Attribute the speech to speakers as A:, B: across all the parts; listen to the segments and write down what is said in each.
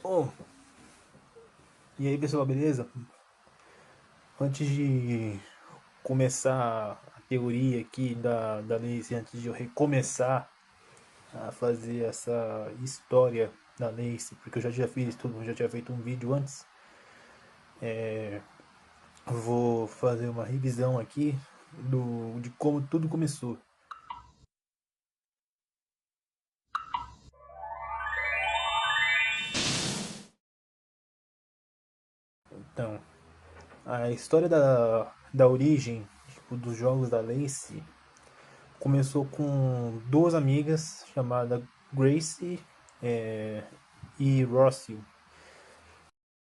A: Oh, e aí pessoal, beleza? Antes de começar a teoria aqui da Lacey, antes de eu recomeçar a fazer essa história da Lacey, porque eu já fiz tudo, eu já tinha feito um vídeo antes, vou fazer uma revisão aqui de como tudo começou. Então, a história da origem tipo, dos jogos da Lacey começou com duas amigas chamadas Gracie e Rossy.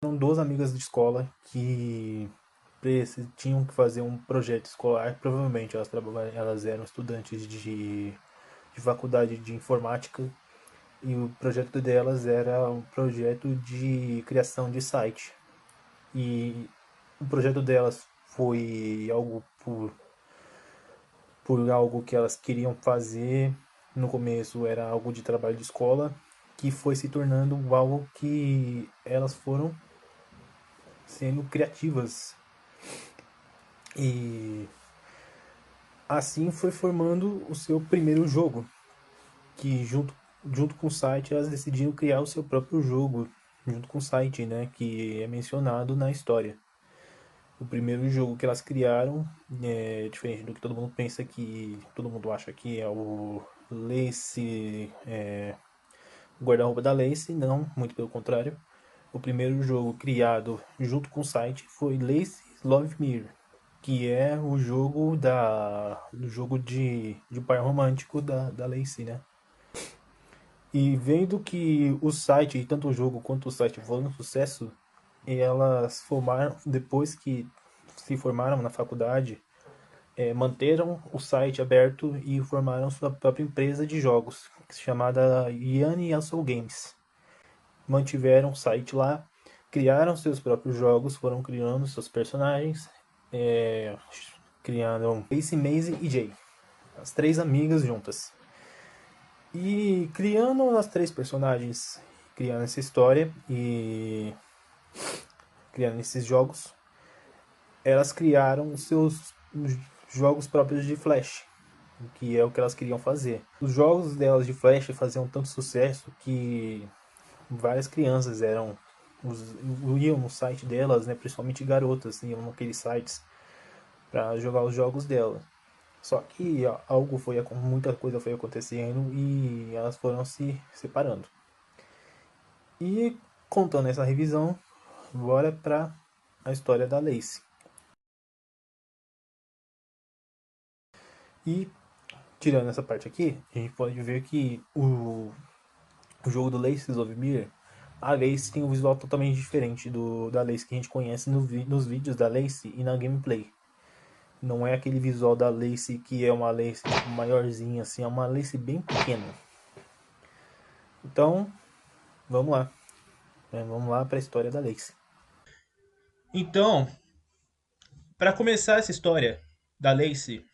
A: Eram duas amigas de escola que tinham que fazer um projeto escolar. Provavelmente elas eram estudantes de faculdade de informática e o projeto delas era um projeto de criação de site. E o projeto delas foi por algo que elas queriam fazer. No começo era algo de trabalho de escola, que foi se tornando algo que elas foram sendo criativas. E assim foi formando o seu primeiro jogo, que junto com o site elas decidiram criar o seu próprio jogo, junto com o site, né, que é mencionado na história. O primeiro jogo que elas criaram é diferente do que todo mundo pensa que todo mundo acha que é o Lace, o guarda-roupa da Lace, não, muito pelo contrário. O primeiro jogo criado junto com o site foi Lace Love Mirror, que é o jogo do jogo de par romântico da Lacey, né? E vendo que o site, tanto o jogo quanto o site foram um sucesso, e elas formaram, depois que se formaram na faculdade, manteram o site aberto e formaram sua própria empresa de jogos, chamada Yanni Yasuo Games. Mantiveram o site lá, criaram seus próprios jogos, foram criando seus personagens, é, criaram Ace, Maze e Jay, as três amigas juntas. E criando as três personagens, criando essa história e criando esses jogos, elas criaram os seus jogos próprios de Flash, que é o que elas queriam fazer. Os jogos delas de Flash faziam tanto sucesso que várias crianças iam no site delas, né, principalmente garotas, iam naqueles sites para jogar os jogos dela. Só que muita coisa foi acontecendo e elas foram se separando. E contando essa revisão, bora para a história da Lacey. E tirando essa parte aqui, a gente pode ver que o jogo do Laces of Mir, a Lace tem um visual totalmente diferente da Lace que a gente conhece nos vídeos da Lace e na gameplay. Não é aquele visual da Lace que é uma Lace tipo, maiorzinha, assim, é uma Lace bem pequena. Então, vamos lá. Vamos lá para a história da Lace. Então, para começar essa história da Lacey,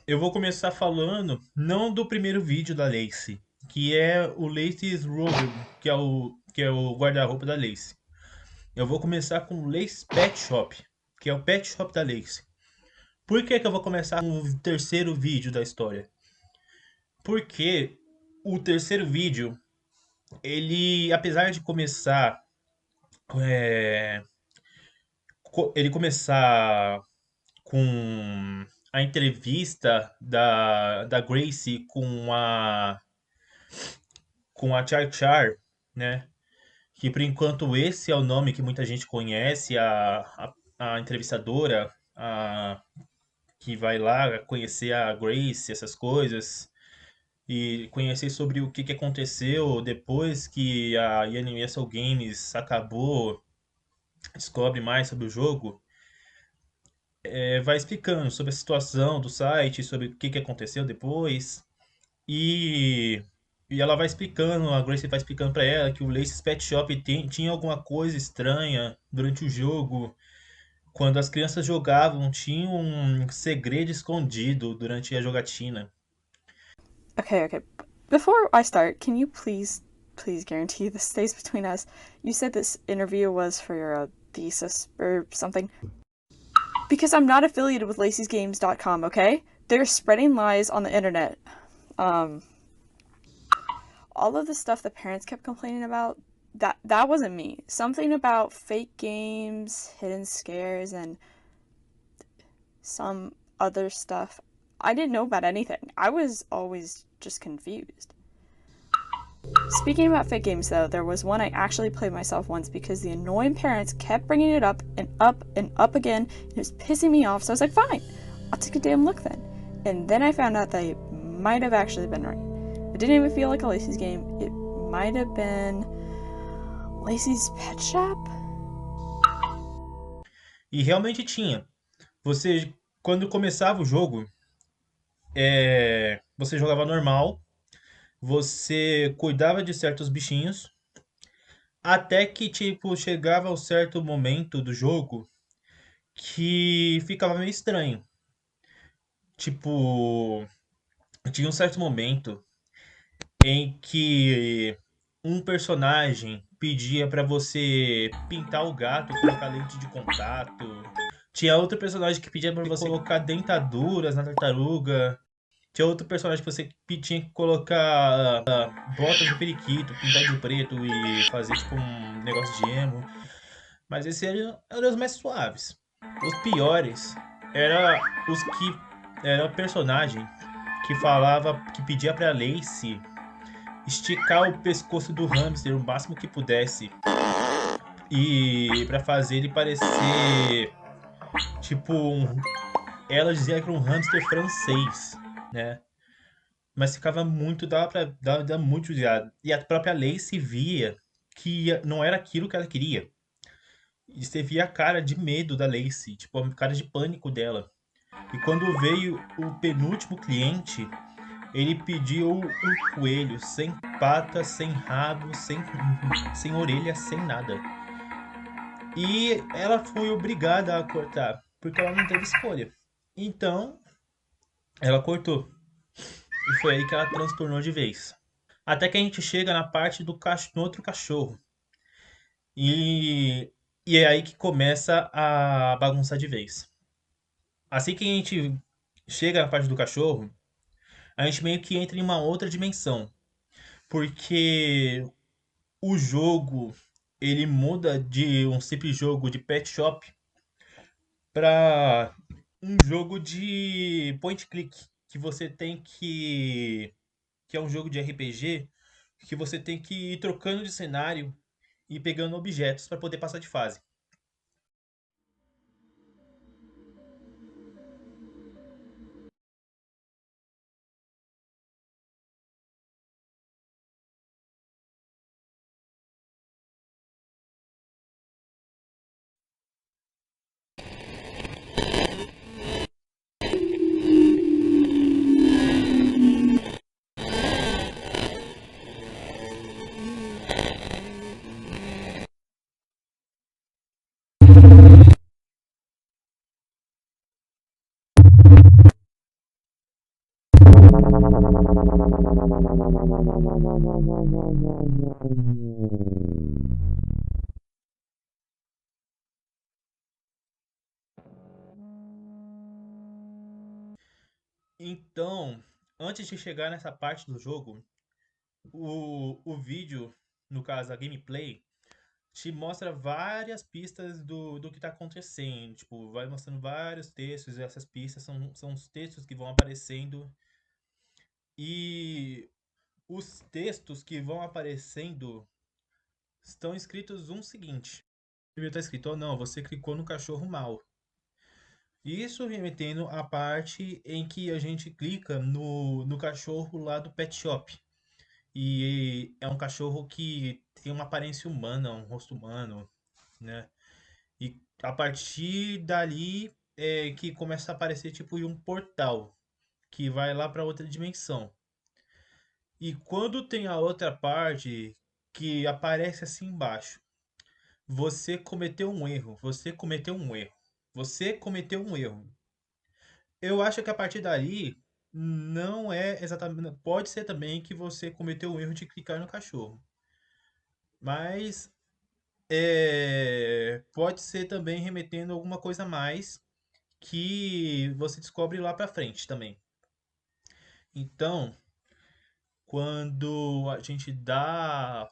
A: eu vou começar falando não do primeiro vídeo da Lacey, que é o Lacey's Rover, que é o guarda-roupa da Lacey. Eu vou começar com o Lace Pet Shop, que é o pet shop da Lacey. Por que que eu vou começar com o terceiro vídeo da história? Porque o terceiro vídeo, ele, apesar de é, ele começar com a entrevista da Gracie com a Char Char, né? Que por enquanto esse é o nome que muita gente conhece, a entrevistadora, que vai lá conhecer a Grace, essas coisas, e conhecer sobre o que aconteceu depois que a Universal Games acabou, descobre mais sobre o jogo, vai explicando sobre a situação do site, sobre o que aconteceu depois. E, e ela vai explicando, a Grace vai explicando pra ela que o Lace's Pet Shop tinha alguma coisa estranha durante o jogo. Quando as crianças jogavam, tinha um segredo escondido durante a jogatina.
B: Okay, okay. Before I start, can you please please guarantee this stays between us. You said this interview was for your thesis or something. Because I'm not affiliated with Lacey'sGames.com, okay? They're spreading lies on the internet. Um, all of the stuff the parents kept complaining about, that wasn't me. Something about fake games, hidden scares, and some other stuff. I didn't know about anything. I was always just confused. Speaking about fake games, though, there was one I actually played myself once because the annoying parents kept bringing it up and up and up again, and it was pissing me off, so I was like, fine, I'll take a damn look then. And then I found out they might have actually been right. It didn't even feel like a Lacey's game. It might have been Lacey's Pet Shop?
A: E realmente tinha. Você, quando começava o jogo, você jogava normal, você cuidava de certos bichinhos, até que, tipo, chegava um certo momento do jogo que ficava meio estranho. Tipo, tinha um certo momento em que um personagem pedia pra você pintar o gato, colocar lente de contato. Tinha outro personagem que pedia pra você colocar dentaduras na tartaruga. Tinha outro personagem que você tinha que colocar botas de periquito, pintar de preto e fazer tipo um negócio de emo. Mas esses eram os mais suaves. Os piores eram os que era o personagem que falava, que pedia pra Lacey esticar o pescoço do hamster o máximo que pudesse e pra fazer ele parecer tipo ela dizia que era um hamster francês, né? Mas ficava muito, dava muito judiado. E a própria Lacey via que não era aquilo que ela queria. E você via a cara de medo da Lacey, tipo, a cara de pânico dela. E quando veio o penúltimo cliente, ele pediu um coelho sem patas, sem rabo, sem orelha, sem nada. E ela foi obrigada a cortar, porque ela não teve escolha. Então, ela cortou. E foi aí que ela transtornou de vez. Até que a gente chega na parte no outro cachorro. E, e é aí que começa a bagunça de vez. Assim que a gente chega na parte do cachorro, a gente meio que entra em uma outra dimensão. Porque o jogo ele muda de um simples jogo de pet shop para um jogo de point click. Que você tem que é um jogo de RPG que você tem que ir trocando de cenário e pegando objetos para poder passar de fase. Então, antes de chegar nessa parte do jogo, o vídeo, no caso a gameplay, te mostra várias pistas do que está acontecendo. Tipo, vai mostrando vários textos, e essas pistas são os textos que vão aparecendo. E os textos que vão aparecendo estão escritos um seguinte. Devia estar escrito, oh não, você clicou no cachorro mal. Isso remetendo à parte em que a gente clica no cachorro lá do pet shop. E é um cachorro que tem uma aparência humana, um rosto humano, né? E a partir dali é que começa a aparecer tipo um portal que vai lá para outra dimensão. E quando tem a outra parte que aparece assim embaixo, você cometeu um erro, você cometeu um erro, você cometeu um erro. Eu acho que a partir dali não é exatamente. Pode ser também que você cometeu o erro de clicar no cachorro. Mas pode ser também remetendo a alguma coisa a mais que você descobre lá pra frente também. Então, quando a gente dá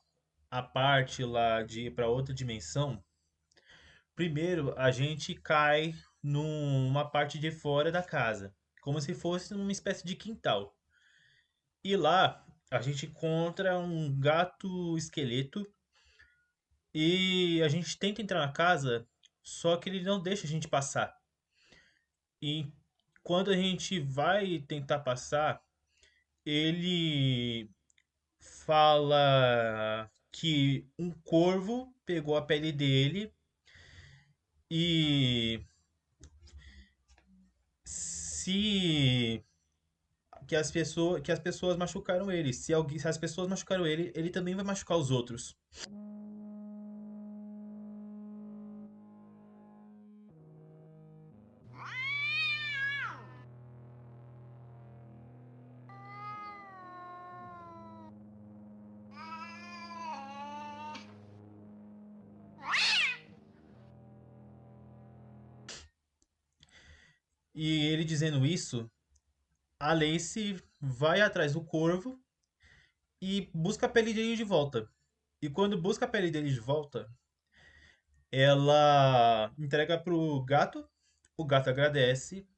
A: a parte lá de ir para outra dimensão, primeiro a gente cai numa parte de fora da casa, como se fosse uma espécie de quintal. E lá a gente encontra um gato esqueleto e a gente tenta entrar na casa, só que ele não deixa a gente passar. E quando a gente vai tentar passar, ele fala que um corvo pegou a pele dele e se que as pessoas machucaram ele. Se as pessoas machucaram ele, ele também vai machucar os outros. E ele dizendo isso, a Lacey vai atrás do corvo e busca a pele dele de volta. E quando busca a pele dele de volta, ela entrega pro gato, o gato agradece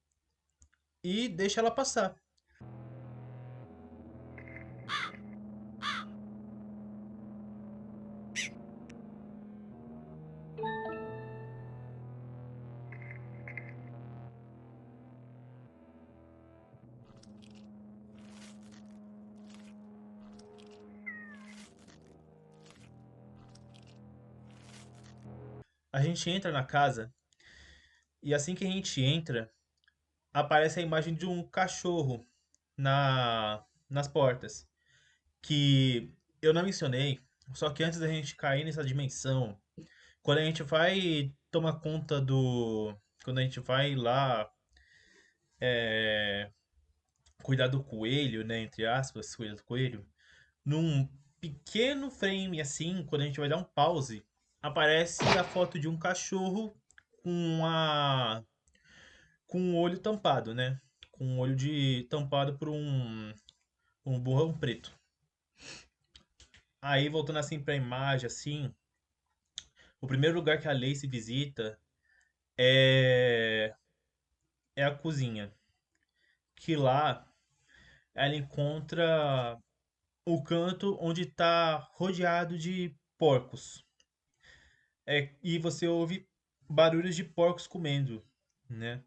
A: e deixa ela passar. A gente entra na casa e assim que a gente entra, aparece a imagem de um cachorro nas portas. Que eu não mencionei, só que antes da gente cair nessa dimensão, quando a gente vai tomar conta do. Quando a gente vai lá cuidar do coelho, né? Entre aspas, cuidar do coelho, num pequeno frame assim, quando a gente vai dar um pause, aparece a foto de um cachorro com a com o olho tampado, né? Com o olho de tampado por um borrão preto. Aí voltando assim pra imagem assim, o primeiro lugar que a Lacey visita é é a cozinha, que lá ela encontra o canto onde está rodeado de porcos. E você ouve barulhos de porcos comendo, né?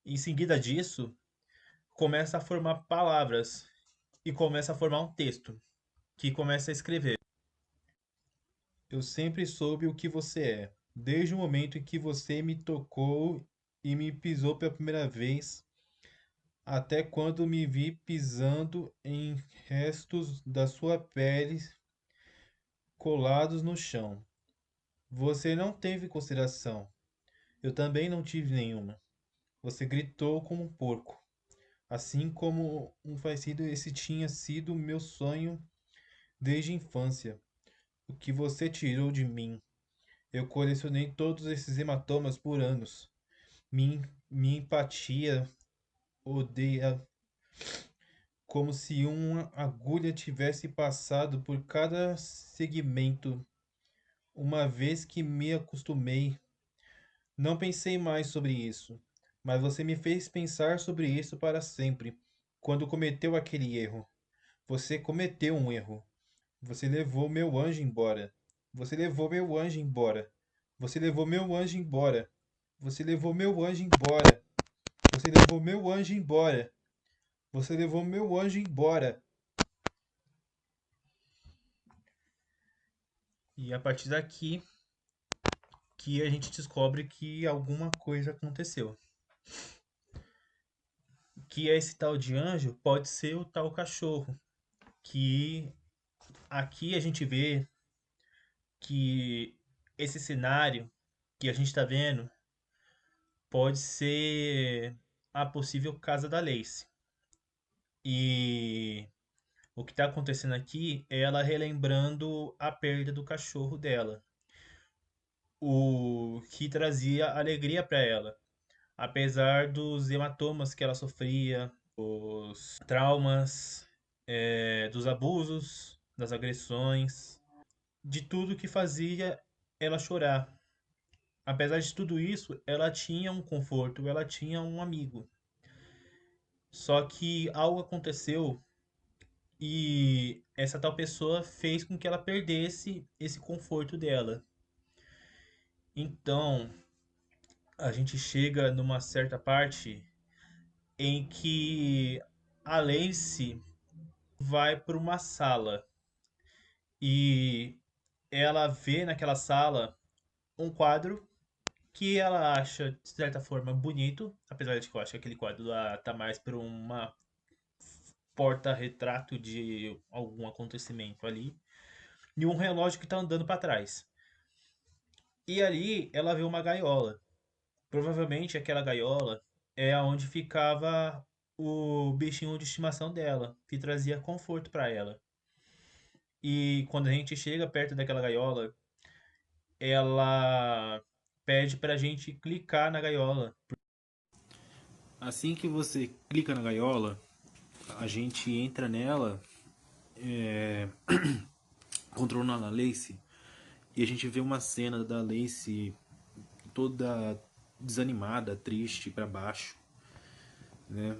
A: Em seguida disso, começa a formar palavras e começa a formar um texto que começa a escrever. Eu sempre soube o que você é. Desde o momento em que você me tocou e me pisou pela primeira vez, até quando me vi pisando em restos da sua pele colados no chão. Você não teve consideração. Eu também não tive nenhuma. Você gritou como um porco. Assim como um falecido, esse tinha sido meu sonho desde a infância. O que você tirou de mim? Eu colecionei todos esses hematomas por anos. Minha empatia odeia como se uma agulha tivesse passado por cada segmento. Uma vez que me acostumei, não pensei mais sobre isso, mas você me fez pensar sobre isso para sempre. Quando cometeu aquele erro, você cometeu um erro. Você levou meu anjo embora. Você levou meu anjo embora. Você levou meu anjo embora. Você levou meu anjo embora. Você levou meu anjo embora. Você levou meu anjo embora. E a partir daqui que a gente descobre que alguma coisa aconteceu. Que esse tal de anjo pode ser o tal cachorro. Que aqui a gente vê que esse cenário que a gente está vendo pode ser a possível casa da Lacey. E o que está acontecendo aqui é ela relembrando a perda do cachorro dela, o que trazia alegria para ela, apesar dos hematomas que ela sofria, os traumas, dos abusos, das agressões, de tudo que fazia ela chorar. Apesar de tudo isso, ela tinha um conforto, ela tinha um amigo. Só que algo aconteceu e essa tal pessoa fez com que ela perdesse esse conforto dela. Então, a gente chega numa certa parte em que a Lacey vai para uma sala e ela vê naquela sala um quadro que ela acha, de certa forma, bonito, apesar de que eu acho que aquele quadro lá tá mais para uma porta-retrato de algum acontecimento ali, e um relógio que tá andando para trás. E ali ela vê uma gaiola. Provavelmente aquela gaiola é onde ficava o bichinho de estimação dela, que trazia conforto para ela. E quando a gente chega perto daquela gaiola, ela pede pra gente clicar na gaiola. Assim que você clica na gaiola, a gente entra nela, controlando a Lacey, e a gente vê uma cena da Lacey toda desanimada, triste, pra baixo, né?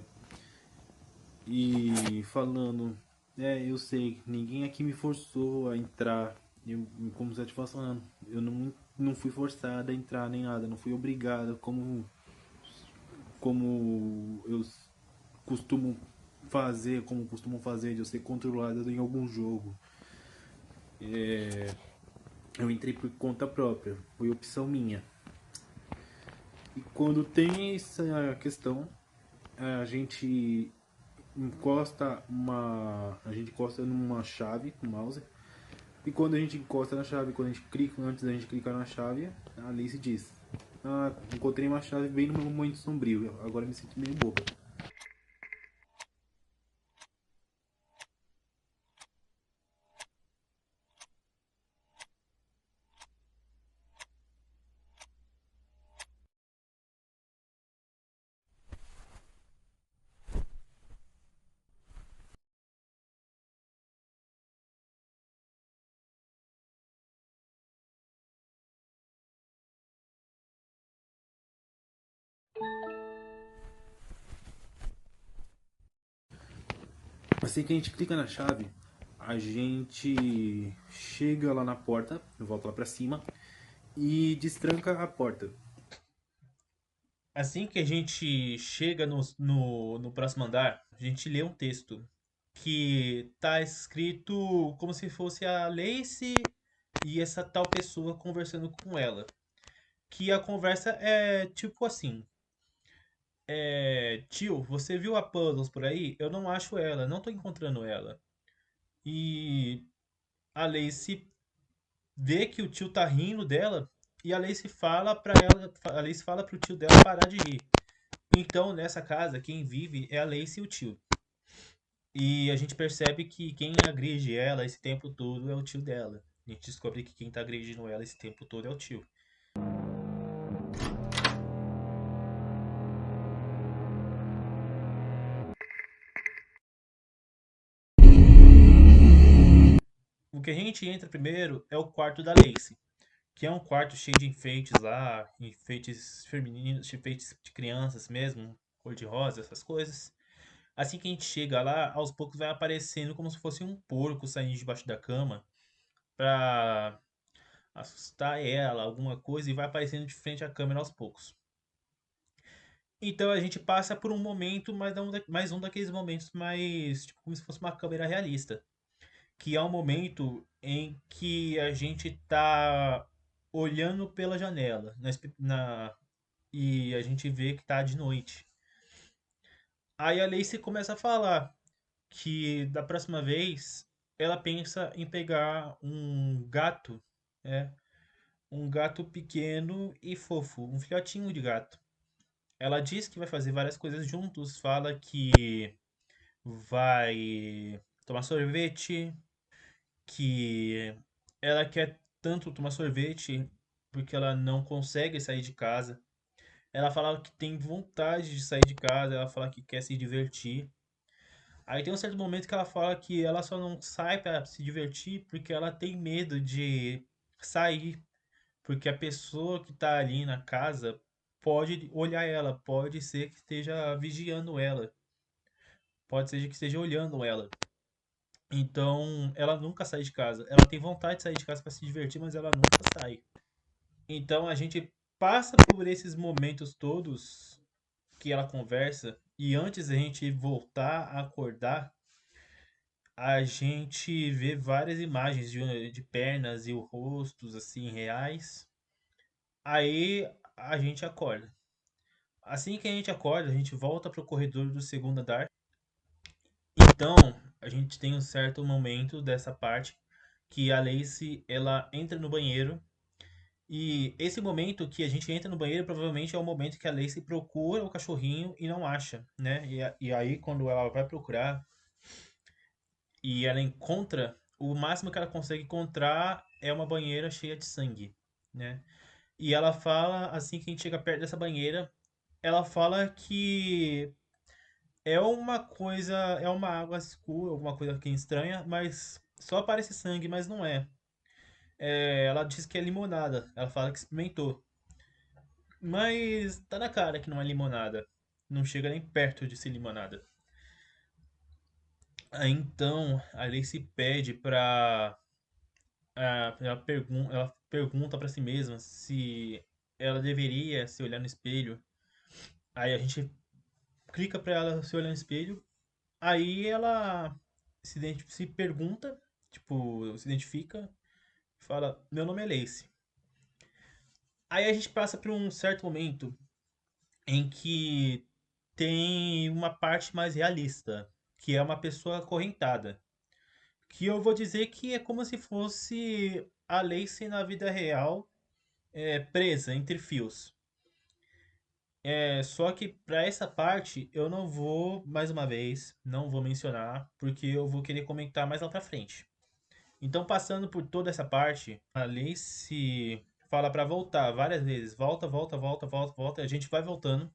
A: E falando, eu sei, ninguém aqui me forçou a entrar. Eu, como você estivesse falando, eu não fui forçada a entrar nem nada, não fui obrigada, como eu costumo fazer, como costumam fazer, de eu ser controlada em algum jogo. Eu entrei por conta própria, foi opção minha. E quando tem essa questão, a gente a gente encosta numa chave com o mouse. E quando a gente encosta na chave, quando a gente clica, antes da gente clicar na chave, a Alice diz: Ah, encontrei uma chave bem no meu momento sombrio, agora me sinto meio boba. Assim que a gente clica na chave, a gente chega lá na porta, volta lá pra cima e destranca a porta. Assim que a gente chega no próximo andar, a gente lê um texto que tá escrito como se fosse a Lacey e essa tal pessoa conversando com ela. Que a conversa é tipo assim: Tio, você viu a Puzzles por aí? Eu não acho ela, não tô encontrando ela. E a Lacey vê que o tio tá rindo dela e a Lacey fala para ela, a Lacey fala pro tio dela parar de rir. Então, nessa casa, quem vive é a Lacey e o tio. E a gente percebe que quem agride ela esse tempo todo é o tio dela. A gente descobre que quem tá agredindo ela esse tempo todo é o tio. O que a gente entra primeiro é o quarto da Lacey, que é um quarto cheio de enfeites lá, enfeites femininos, enfeites de crianças mesmo, cor-de-rosa, essas coisas. Assim que a gente chega lá, aos poucos vai aparecendo como se fosse um porco saindo debaixo da cama pra assustar ela, alguma coisa, e vai aparecendo de frente à câmera aos poucos. Então a gente passa por um momento, mais um daqueles momentos mais, tipo, como se fosse uma câmera realista, que é um momento em que a gente tá olhando pela janela, e a gente vê que tá de noite. Aí a Lacey começa a falar que da próxima vez ela pensa em pegar um gato, né, um gato pequeno e fofo, um filhotinho de gato. Ela diz que vai fazer várias coisas juntos, fala que vai tomar sorvete, que ela quer tanto tomar sorvete porque ela não consegue sair de casa. Ela fala que tem vontade de sair de casa, ela fala que quer se divertir. Aí tem um certo momento que ela fala que ela só não sai para se divertir porque ela tem medo de sair, porque a pessoa que tá ali na casa pode olhar ela, pode ser que esteja vigiando ela, pode ser que esteja olhando ela. Então, ela nunca sai de casa. Ela tem vontade de sair de casa para se divertir, mas ela nunca sai. Então, a gente passa por esses momentos todos que ela conversa e antes da gente voltar a acordar, a gente vê várias imagens de pernas e rostos assim reais. Aí a gente acorda. Assim que a gente acorda, a gente volta pro corredor do segundo andar. Então, a gente tem um certo momento dessa parte que a Lacey ela entra no banheiro e esse momento que a gente entra no banheiro provavelmente é o momento que a Lacey procura o cachorrinho e não acha, né? E aí quando ela vai procurar e ela encontra, o máximo que ela consegue encontrar é uma banheira cheia de sangue, né? E ela fala, assim que a gente chega perto dessa banheira, ela fala que é uma coisa, é uma água escura, alguma coisa aqui estranha, mas só parece sangue, mas não é. Ela diz que é limonada, ela fala que experimentou. Mas tá na cara que não é limonada. Não chega nem perto de ser limonada. Aí então a Lacey pede pra ela pergunta para si mesma se ela deveria se olhar no espelho. Aí a gente clica para ela se olhar no espelho. Aí ela se pergunta, tipo, se identifica, fala: Meu nome é Lacey. Aí a gente passa por um certo momento em que tem uma parte mais realista, que é uma pessoa acorrentada. Que eu vou dizer que é como se fosse a Lacey na vida real, presa entre fios. Só que para essa parte eu não vou, mais uma vez, não vou mencionar, porque eu vou querer comentar mais lá pra frente. Então, passando por toda essa parte, a Lacey fala para voltar várias vezes. Volta, volta, volta, volta, volta. A gente vai voltando.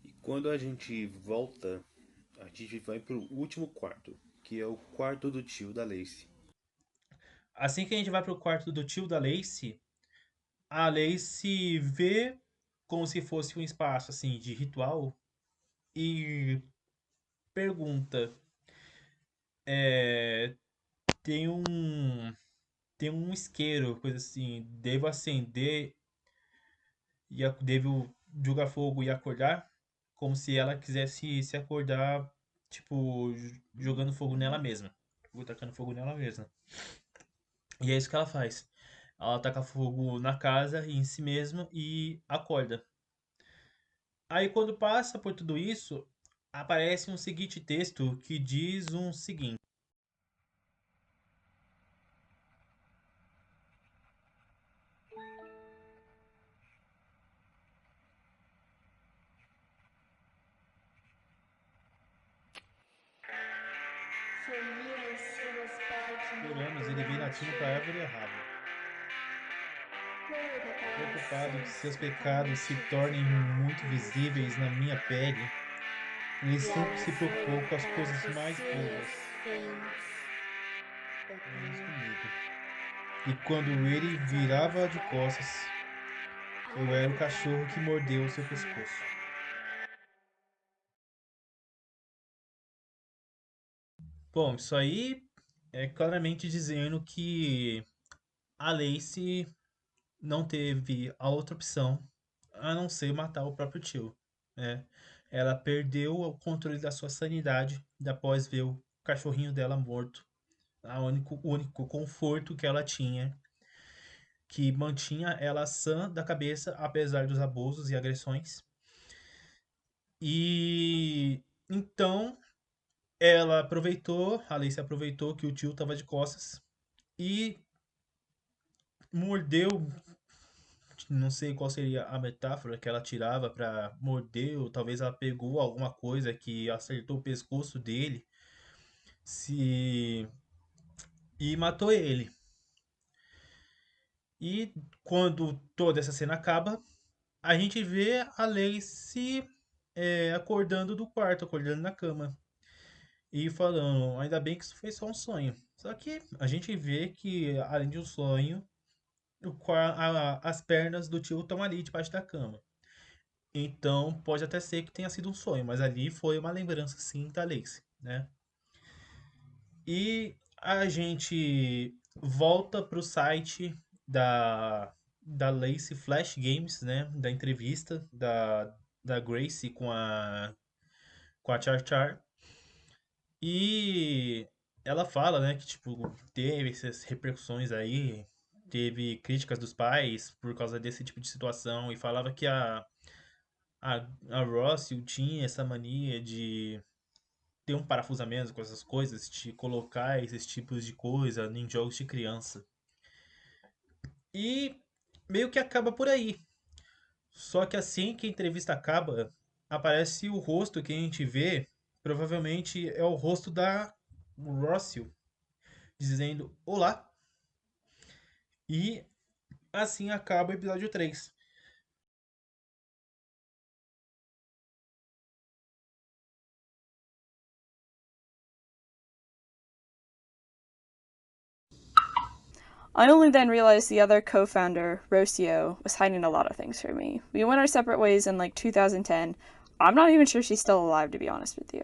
A: E quando a gente volta, a gente vai pro último quarto, que é o quarto do tio da Lacey. Assim que a gente vai pro quarto do tio da Lacey, a Lacey vê como se fosse um espaço assim de ritual e pergunta: é, tem um tem um isqueiro, coisa assim, devo acender e devo jogar fogo e acordar? Como se ela quisesse se acordar, tipo, jogando fogo nela mesma, ou tacando fogo nela mesma. E é isso que ela faz. Ela taca fogo na casa e em si mesma e acorda. Aí quando passa por tudo isso, aparece um seguinte texto que diz um seguinte. Por anos ele vem latindo para a árvore errada, preocupado que seus pecados se tornem muito visíveis na minha pele. Ele sempre se preocupou com as coisas mais bobas, menos comigo. E quando ele virava de costas, eu era o cachorro que mordeu o seu pescoço. Bom, isso aí é claramente dizendo que a Lacey não teve a outra opção a não ser matar o próprio tio, né? Ela perdeu o controle da sua sanidade após ver o cachorrinho dela morto. O único conforto que ela tinha, que mantinha ela sã da cabeça, apesar dos abusos e agressões. E então ela aproveitou, a Alice aproveitou que o tio estava de costas e mordeu. Não sei qual seria a metáfora que ela tirava para morder, ou talvez ela pegou alguma coisa que acertou o pescoço dele se e matou ele. E quando toda essa cena acaba, a gente vê a Lacey acordando do quarto, acordando na cama e falando: ainda bem que isso foi só um sonho. Só que a gente vê que, além de um sonho, as pernas do tio estão ali debaixo da cama. Então, pode até ser que tenha sido um sonho, mas ali foi uma lembrança, sim, da Lacey, né? E a gente volta pro site da Lacey Flash Games, né? Da entrevista da Gracie com a Char Char. E ela fala, né, que tipo, teve essas repercussões aí, teve críticas dos pais por causa desse tipo de situação, e falava que a Rossy tinha essa mania de ter um parafusamento com essas coisas, de colocar esses tipos de coisa em jogos de criança. E meio que acaba por aí. Só que assim que a entrevista acaba, aparece o rosto que a gente vê, provavelmente é o rosto da Rossy, dizendo olá. E assim acaba o episódio 3.
B: I only then realized the other co founder, Rocio, was hiding a lot of things from me. We went our separate ways in like 2010. I'm not even sure she's still alive, to be honest with you.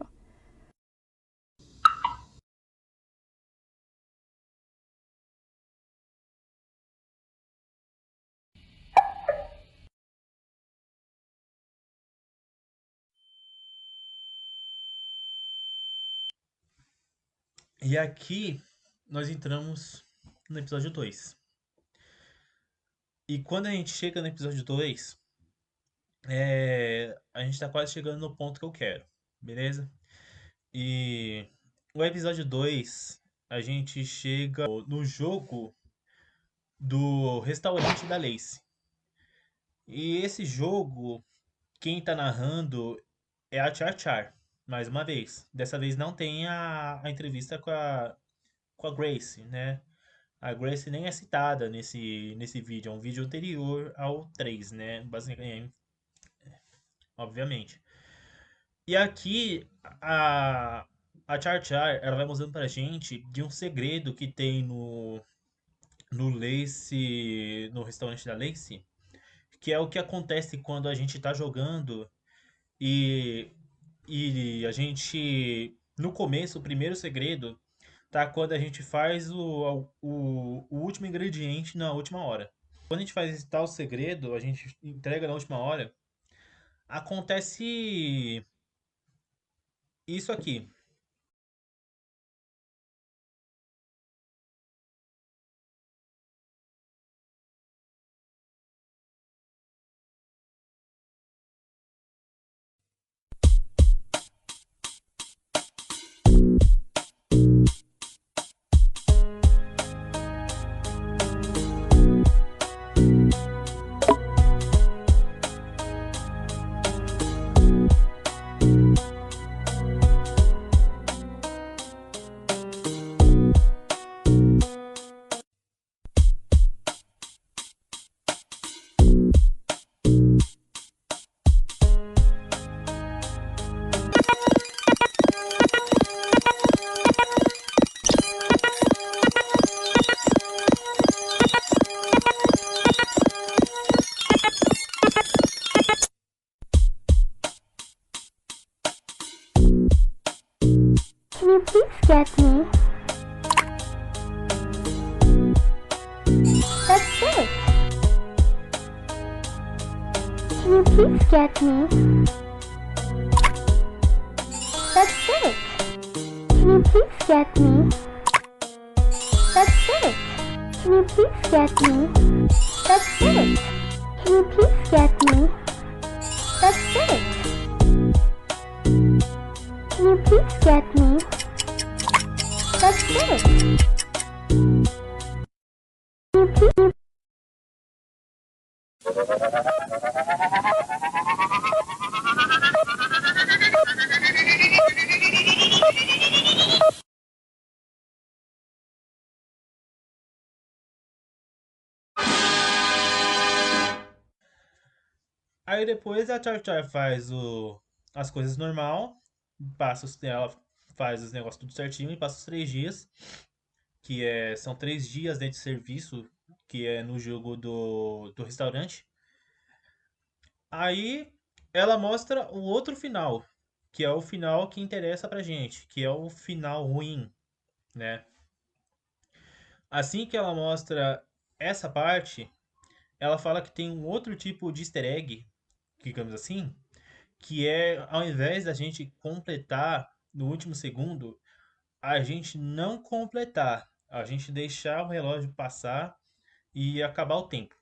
A: E aqui nós entramos no episódio 2. E quando a gente chega no episódio 2, a gente tá quase chegando no ponto que eu quero, beleza? E o episódio 2 a gente chega no jogo do restaurante da Lacey. E esse jogo, quem tá narrando é a Char Char, mais uma vez. Dessa vez não tem a entrevista com a Grace, né? A Grace nem é citada nesse vídeo, é um vídeo anterior ao 3, né? Basicamente, obviamente. E aqui a Char Char, ela vai mostrando pra gente de um segredo que tem no Lacey, no restaurante da Lacey, que é o que acontece quando a gente tá jogando e, e a gente, no começo, o primeiro segredo tá quando a gente faz o último ingrediente na última hora. Quando a gente faz esse tal segredo, a gente entrega na última hora, acontece isso aqui.
C: get me? That's it. Can you please get me? That's it. Can you please get me? That's it. Can you please get me? That's it. Can you please get me? That's it. Can you please get me? That's it. Can you please...
A: Aí depois a Char Char faz as coisas normal, ela faz os negócios tudo certinho e passa os 3 dias, são 3 dias dentro de serviço, que é no jogo do restaurante. Aí ela mostra o outro final, que é o final que interessa pra gente, que é o final ruim, né? Assim que ela mostra essa parte, ela fala que tem um outro tipo de easter egg, digamos assim, que é ao invés da gente completar no último segundo, a gente não completar, a gente deixar o relógio passar e acabar o tempo.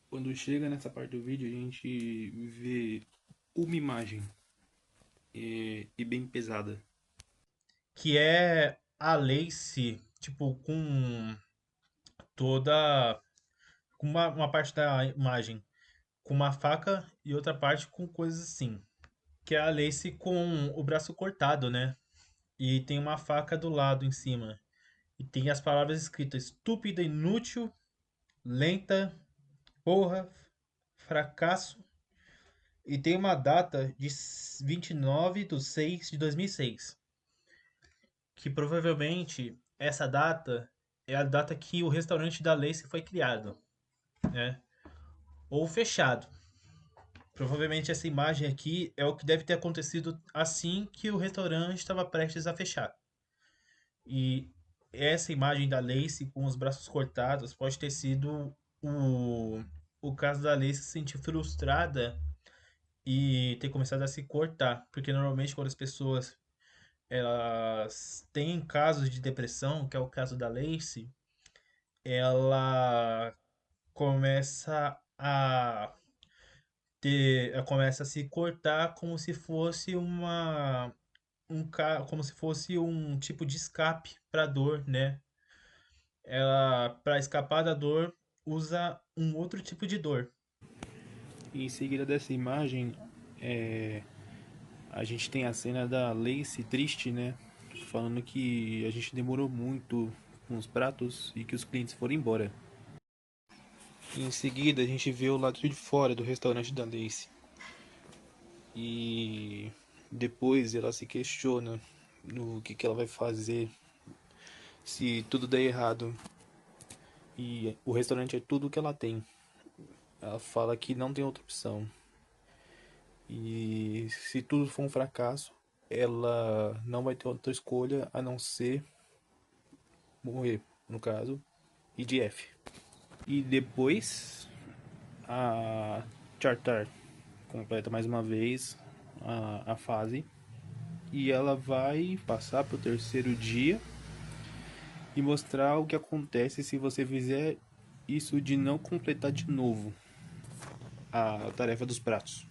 D: Quando chega nessa parte do vídeo, a gente vê uma imagem e bem pesada.
A: Que é a Lacey, tipo, com toda. Com uma parte da imagem com uma faca e outra parte com coisas assim. Que é a Lacey com o braço cortado, né? E tem uma faca do lado em cima. E tem as palavras escritas: estúpida, inútil, lenta, porra, fracasso. E tem uma data de 29/6/2006. Que provavelmente essa data é a data que o restaurante da Lacey foi criado, né? Ou fechado. Provavelmente essa imagem aqui é o que deve ter acontecido assim que o restaurante estava prestes a fechar. E essa imagem da Lacey com os braços cortados pode ter sido o caso da Lacey se sentir frustrada e ter começado a se cortar. Porque normalmente quando as pessoas elas têm casos de depressão, que é o caso da Lacey, ela começa a ela começa a se cortar como se fosse como se fosse um tipo de escape para dor, né? Ela, para escapar da dor, usa um outro tipo de dor.
D: E em seguida dessa imagem, a gente tem a cena da Lacey triste, né? Falando que a gente demorou muito com os pratos e que os clientes foram embora. E em seguida a gente vê o lado de fora do restaurante da Lacey. E depois ela se questiona no que ela vai fazer se tudo der errado. E o restaurante é tudo que ela tem. Ela fala que não tem outra opção. E se tudo for um fracasso, ela não vai ter outra escolha a não ser morrer, no caso, e de F. E depois a Chartar completa mais uma vez a fase e ela vai passar pro terceiro dia e mostrar o que acontece se você fizer isso de não completar de novo a tarefa dos pratos.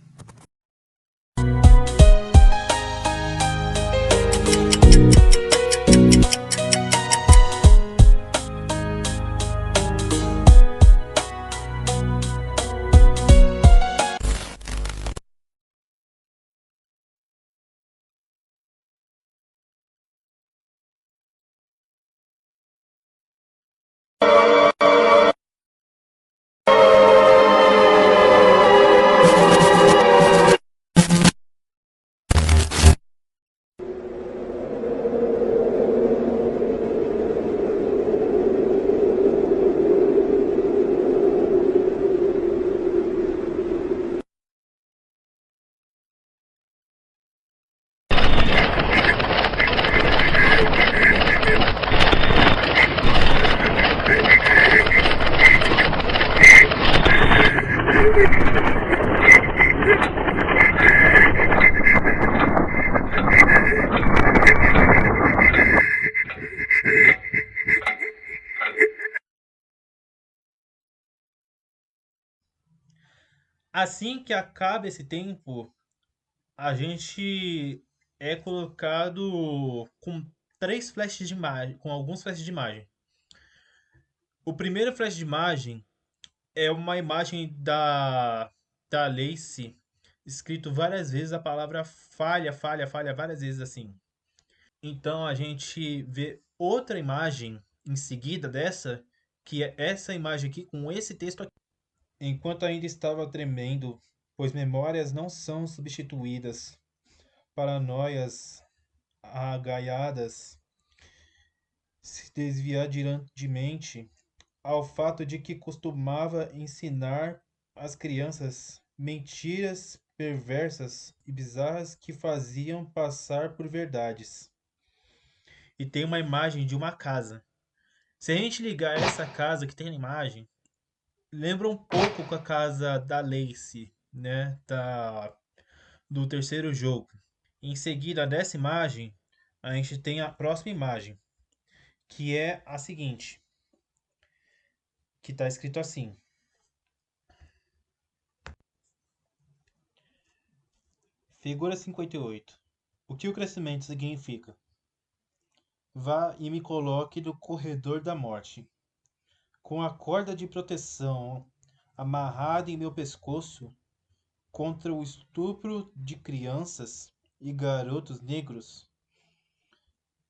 A: Assim que acaba esse tempo, a gente é colocado com três flashes de imagem, com alguns flashes de imagem. O primeiro flash de imagem é uma imagem da Lacey, escrito várias vezes a palavra falha, falha, falha, várias vezes assim. Então a gente vê outra imagem em seguida dessa, que é essa imagem aqui com esse texto aqui. Enquanto ainda estava tremendo, pois memórias não são substituídas, paranoias agaiadas, se desviar de mente ao fato de que costumava ensinar às crianças mentiras perversas e bizarras que faziam passar por verdades. E tem uma imagem de uma casa. Se a gente ligar essa casa que tem na imagem, lembra um pouco com a casa da Lacey, né? Do terceiro jogo. Em seguida dessa imagem, a gente tem a próxima imagem, que é a seguinte, que está escrito assim: Figura 58. O que o crescimento significa? Vá e me coloque no corredor da morte, com a corda de proteção amarrada em meu pescoço contra o estupro de crianças e garotos negros.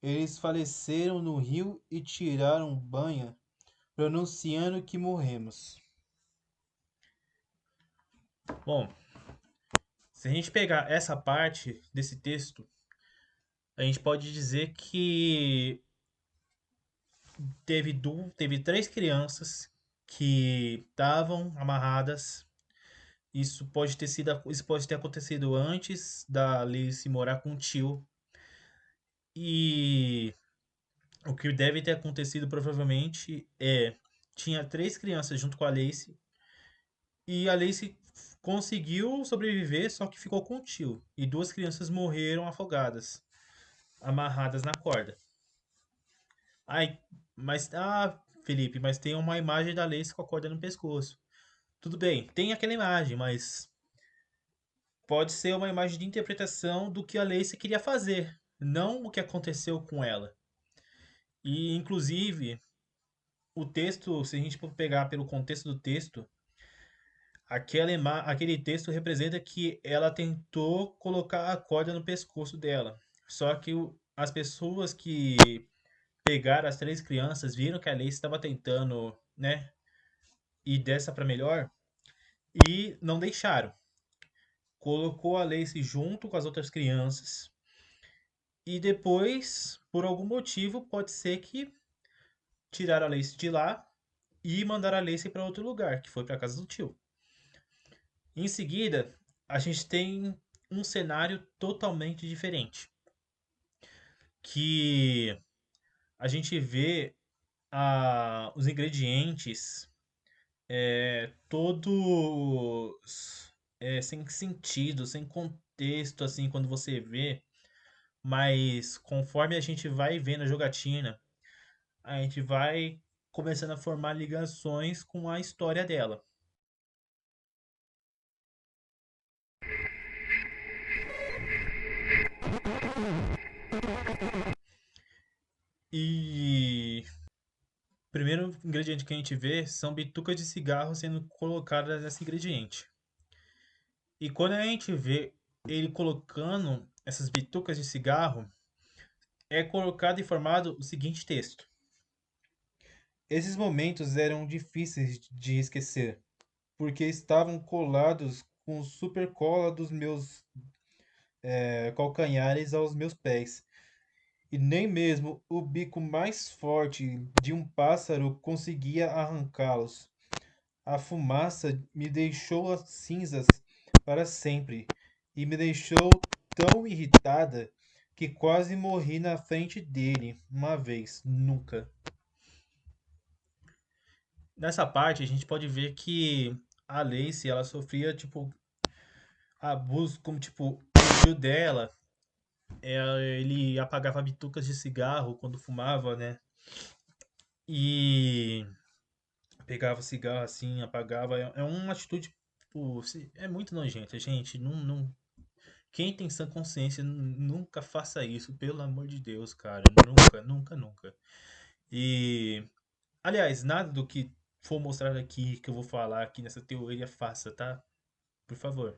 A: Eles faleceram no rio e tiraram banho, pronunciando que morremos. Bom, se a gente pegar essa parte desse texto, a gente pode dizer que teve três crianças que estavam amarradas. Isso pode ter acontecido antes da Alice morar com o tio. E o que deve ter acontecido provavelmente é tinha três crianças junto com a Alice e a Alice conseguiu sobreviver, só que ficou com o tio. E duas crianças morreram afogadas, amarradas na corda. Ai, Felipe, mas tem uma imagem da Alice com a corda no pescoço. Tudo bem, tem aquela imagem, mas pode ser uma imagem de interpretação do que a Lacey queria fazer, não o que aconteceu com ela. E, inclusive, o texto, se a gente for pegar pelo contexto do texto, aquele texto representa que ela tentou colocar a corda no pescoço dela. Só que as pessoas que pegaram as três crianças viram que a Lacey estava tentando, né, ir dessa para melhor e não deixaram. Colocou a Lacey junto com as outras crianças. E depois, por algum motivo, pode ser que tiraram a Lacey de lá e mandaram a Lacey para outro lugar, que foi para casa do tio. Em seguida, a gente tem um cenário totalmente diferente, que a gente vê os ingredientes todos sem sentido, sem contexto, assim, quando você vê. Mas conforme a gente vai vendo a jogatina, a gente vai começando a formar ligações com a história dela. E o primeiro ingrediente que a gente vê são bitucas de cigarro sendo colocadas nesse ingrediente. E quando a gente vê ele colocando essas bitucas de cigarro, é colocado e formado o seguinte texto: esses momentos eram difíceis de esquecer, porque estavam colados com super cola dos meus calcanhares aos meus pés, e nem mesmo o bico mais forte de um pássaro conseguia arrancá-los. A fumaça me deixou as cinzas para sempre e me deixou tão irritada que quase morri na frente dele uma vez, nunca. Nessa parte a gente pode ver que a Lacey ela sofria tipo abuso, como tipo o tio dela, ele apagava bitucas de cigarro quando fumava, né? E pegava o cigarro assim, apagava. É uma atitude, tipo, é muito nojenta, gente. Quem tem sã consciência nunca faça isso, pelo amor de Deus, cara. Nunca, nunca, nunca. E, aliás, nada do que for mostrado aqui, que eu vou falar aqui nessa teoria, faça, tá? Por favor,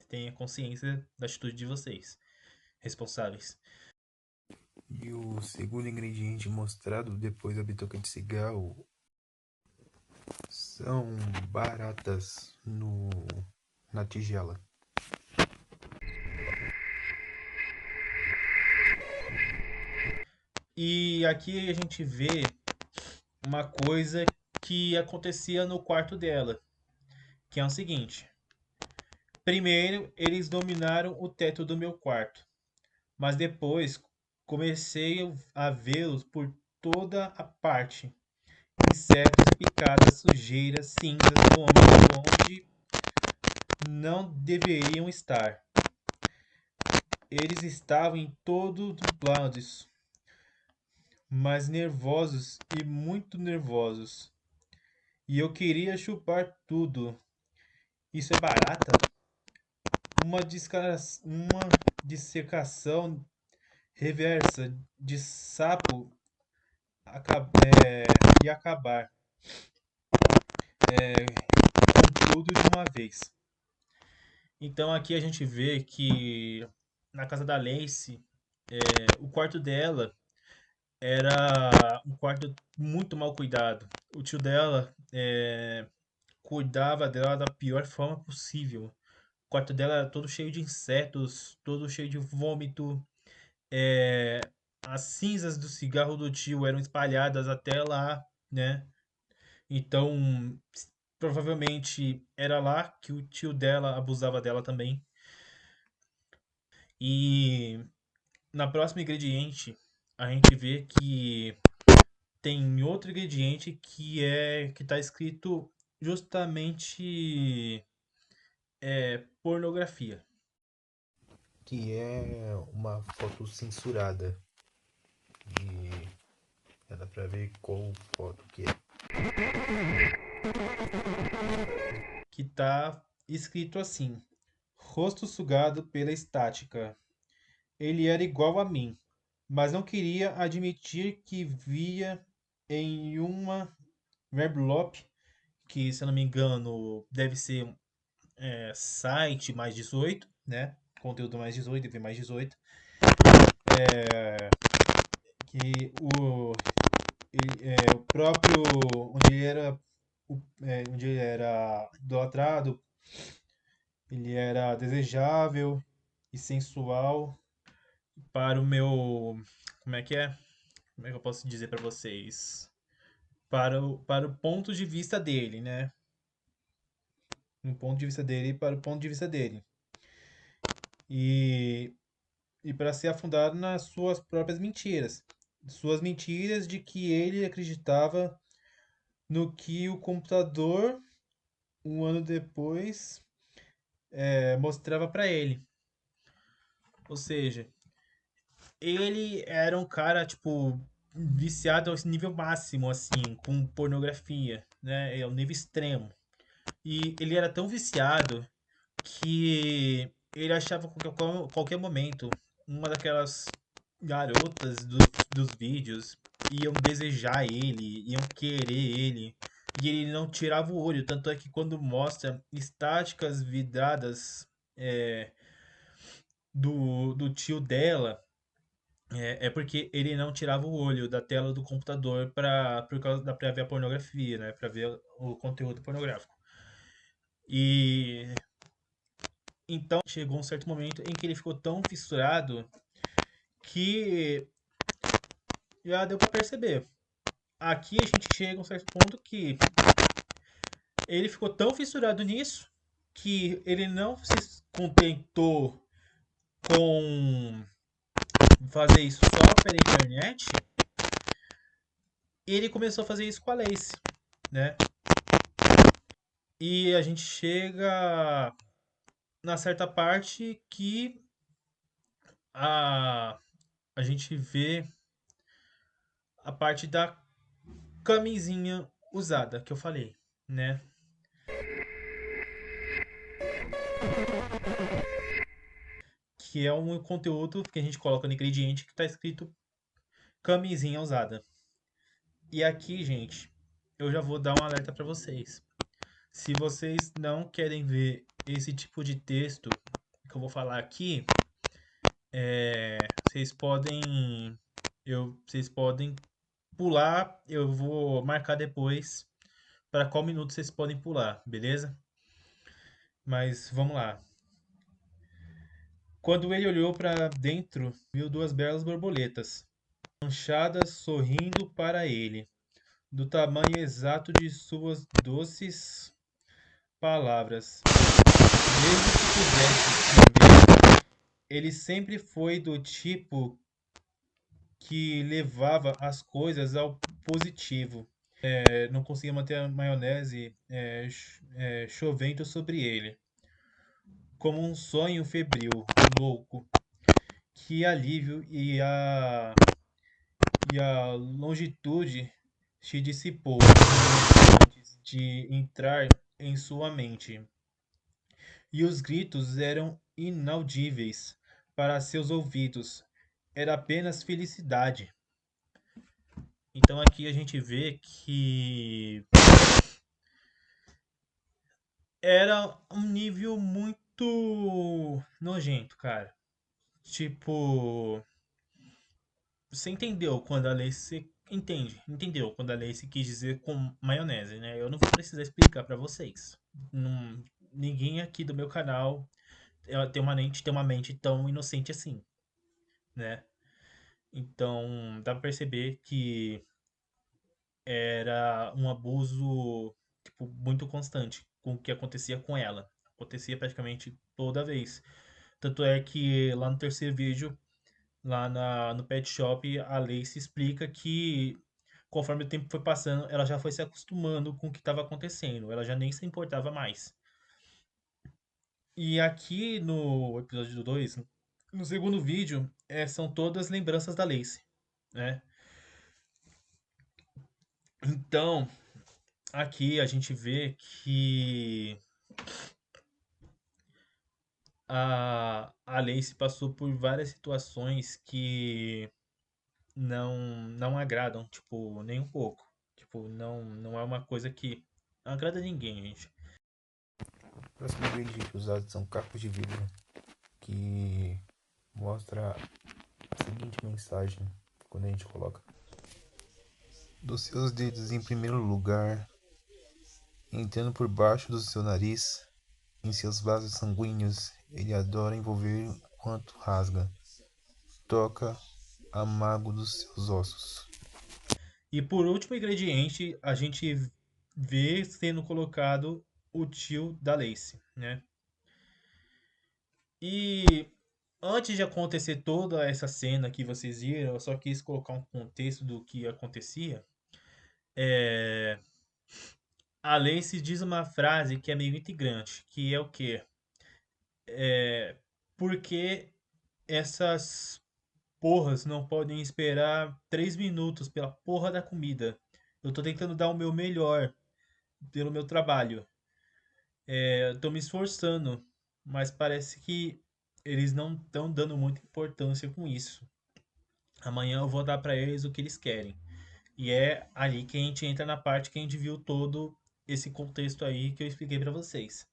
A: tenha consciência da atitude de vocês, responsáveis.
D: E o segundo ingrediente mostrado depois da bituca de cigarro são baratas na tigela.
A: E aqui a gente vê uma coisa que acontecia no quarto dela, que é o seguinte: primeiro, eles dominaram o teto do meu quarto, mas depois comecei a vê-los por toda a parte. Insetos, picadas, sujeiras, cinzas, vômitos, onde não deveriam estar. Eles estavam em todos os lados, mas nervosos e muito nervosos. E eu queria chupar tudo. Isso é barata? Uma dissecação reversa de sapo é, e acabar com tudo de uma vez. Então aqui a gente vê que na casa da Lacey, o quarto dela era um quarto muito mal cuidado. O tio dela cuidava dela da pior forma possível. O quarto dela era todo cheio de insetos, todo cheio de vômito. É, as cinzas do cigarro do tio eram espalhadas até lá, né? Então, provavelmente era lá que o tio dela abusava dela também. E na próxima ingrediente, a gente vê que tem outro ingrediente que tá escrito justamente pornografia.
D: Que é uma foto censurada. E dá pra ver qual foto que é.
A: Que tá escrito assim: rosto sugado pela estática. Ele era igual a mim, mas não queria admitir que via em uma Weblop, que se eu não me engano deve ser site mais 18, né? Conteúdo mais 18, TV mais 18. Que o próprio, onde ele era idolatrado, ele era desejável e sensual para o meu, como é que é? Como é que eu posso dizer para vocês? Para o ponto de vista dele, né? No ponto de vista dele para o ponto de vista dele. E, e para ser afundado nas suas próprias mentiras. Suas mentiras de que ele acreditava no que o computador um ano depois mostrava pra ele. Ou seja, ele era um cara, tipo, viciado ao nível máximo, assim, com pornografia, né? É o nível extremo. E ele era tão viciado que ele achava que a qualquer momento uma daquelas garotas dos vídeos iam desejar ele, iam querer ele. E ele não tirava o olho. Tanto é que quando mostra estáticas vidradas é, do tio dela, é porque ele não tirava o olho da tela do computador por causa pra ver a pornografia, né? Pra ver o conteúdo pornográfico. E então chegou um certo momento em que ele ficou tão fissurado que já deu pra perceber. Aqui a gente chega a um certo ponto que ele ficou tão fissurado nisso que ele não se contentou com fazer isso só pela internet, ele começou a fazer isso com a Lace, né? E a gente chega na certa parte que a, a gente vê a parte da camisinha usada que eu falei, né? Que é um conteúdo que a gente coloca no ingrediente que está escrito camisinha usada. E aqui, gente, eu já vou dar um alerta para vocês. Se vocês não querem ver esse tipo de texto que eu vou falar aqui, vocês podem vocês podem pular, eu vou marcar depois para qual minuto vocês podem pular, beleza? Mas vamos lá. Quando ele olhou para dentro, viu duas belas borboletas, manchadas sorrindo para ele, do tamanho exato de suas doces palavras. Mesmo que pudesse escrever, ele sempre foi do tipo que levava as coisas ao positivo. Não conseguia manter a maionese chovendo sobre ele, como um sonho febril, louco. Que alívio e a longitude se dissipou antes de entrar em sua mente. E os gritos eram inaudíveis para seus ouvidos. Era apenas felicidade. Então aqui a gente vê que era um nível muito nojento, cara. Tipo, você entendeu quando a lei se entendeu quando a lei se quis dizer com maionese, né? Eu não vou precisar explicar pra vocês. Ninguém aqui do meu canal tem uma mente tão inocente assim, né? Então, dá pra perceber que era um abuso, tipo, muito constante com o que acontecia com ela. Acontecia praticamente toda vez. Tanto é que lá no terceiro vídeo, no pet shop, a Lacey explica que conforme o tempo foi passando, ela já foi se acostumando com o que estava acontecendo. Ela já nem se importava mais. E aqui no episódio 2, no segundo vídeo, são todas lembranças da Lacey, né? Então, aqui a gente vê que a Lacey passou por várias situações que não agradam, tipo, nem um pouco. Tipo, não é uma coisa que agrada ninguém, gente.
E: O próximo ingrediente usado são cacos de vidro, que mostra a seguinte mensagem quando a gente coloca: dos seus dedos em primeiro lugar, entrando por baixo do seu nariz, em seus vasos sanguíneos, ele adora envolver quanto rasga, toca amargo dos seus ossos.
A: E por último ingrediente, a gente vê sendo colocado o tio da Lacey, né? E antes de acontecer toda essa cena que vocês viram, eu só quis colocar um contexto do que acontecia. A Lacey diz uma frase que é meio intrigante, que é o quê? Porque essas porras não podem esperar 3 minutos pela porra da comida. Eu tô tentando dar o meu melhor pelo meu trabalho. Eu tô me esforçando, mas parece que eles não estão dando muita importância com isso. Amanhã eu vou dar pra eles o que eles querem. E é ali que a gente entra na parte que a gente viu todo esse contexto aí que eu expliquei pra vocês.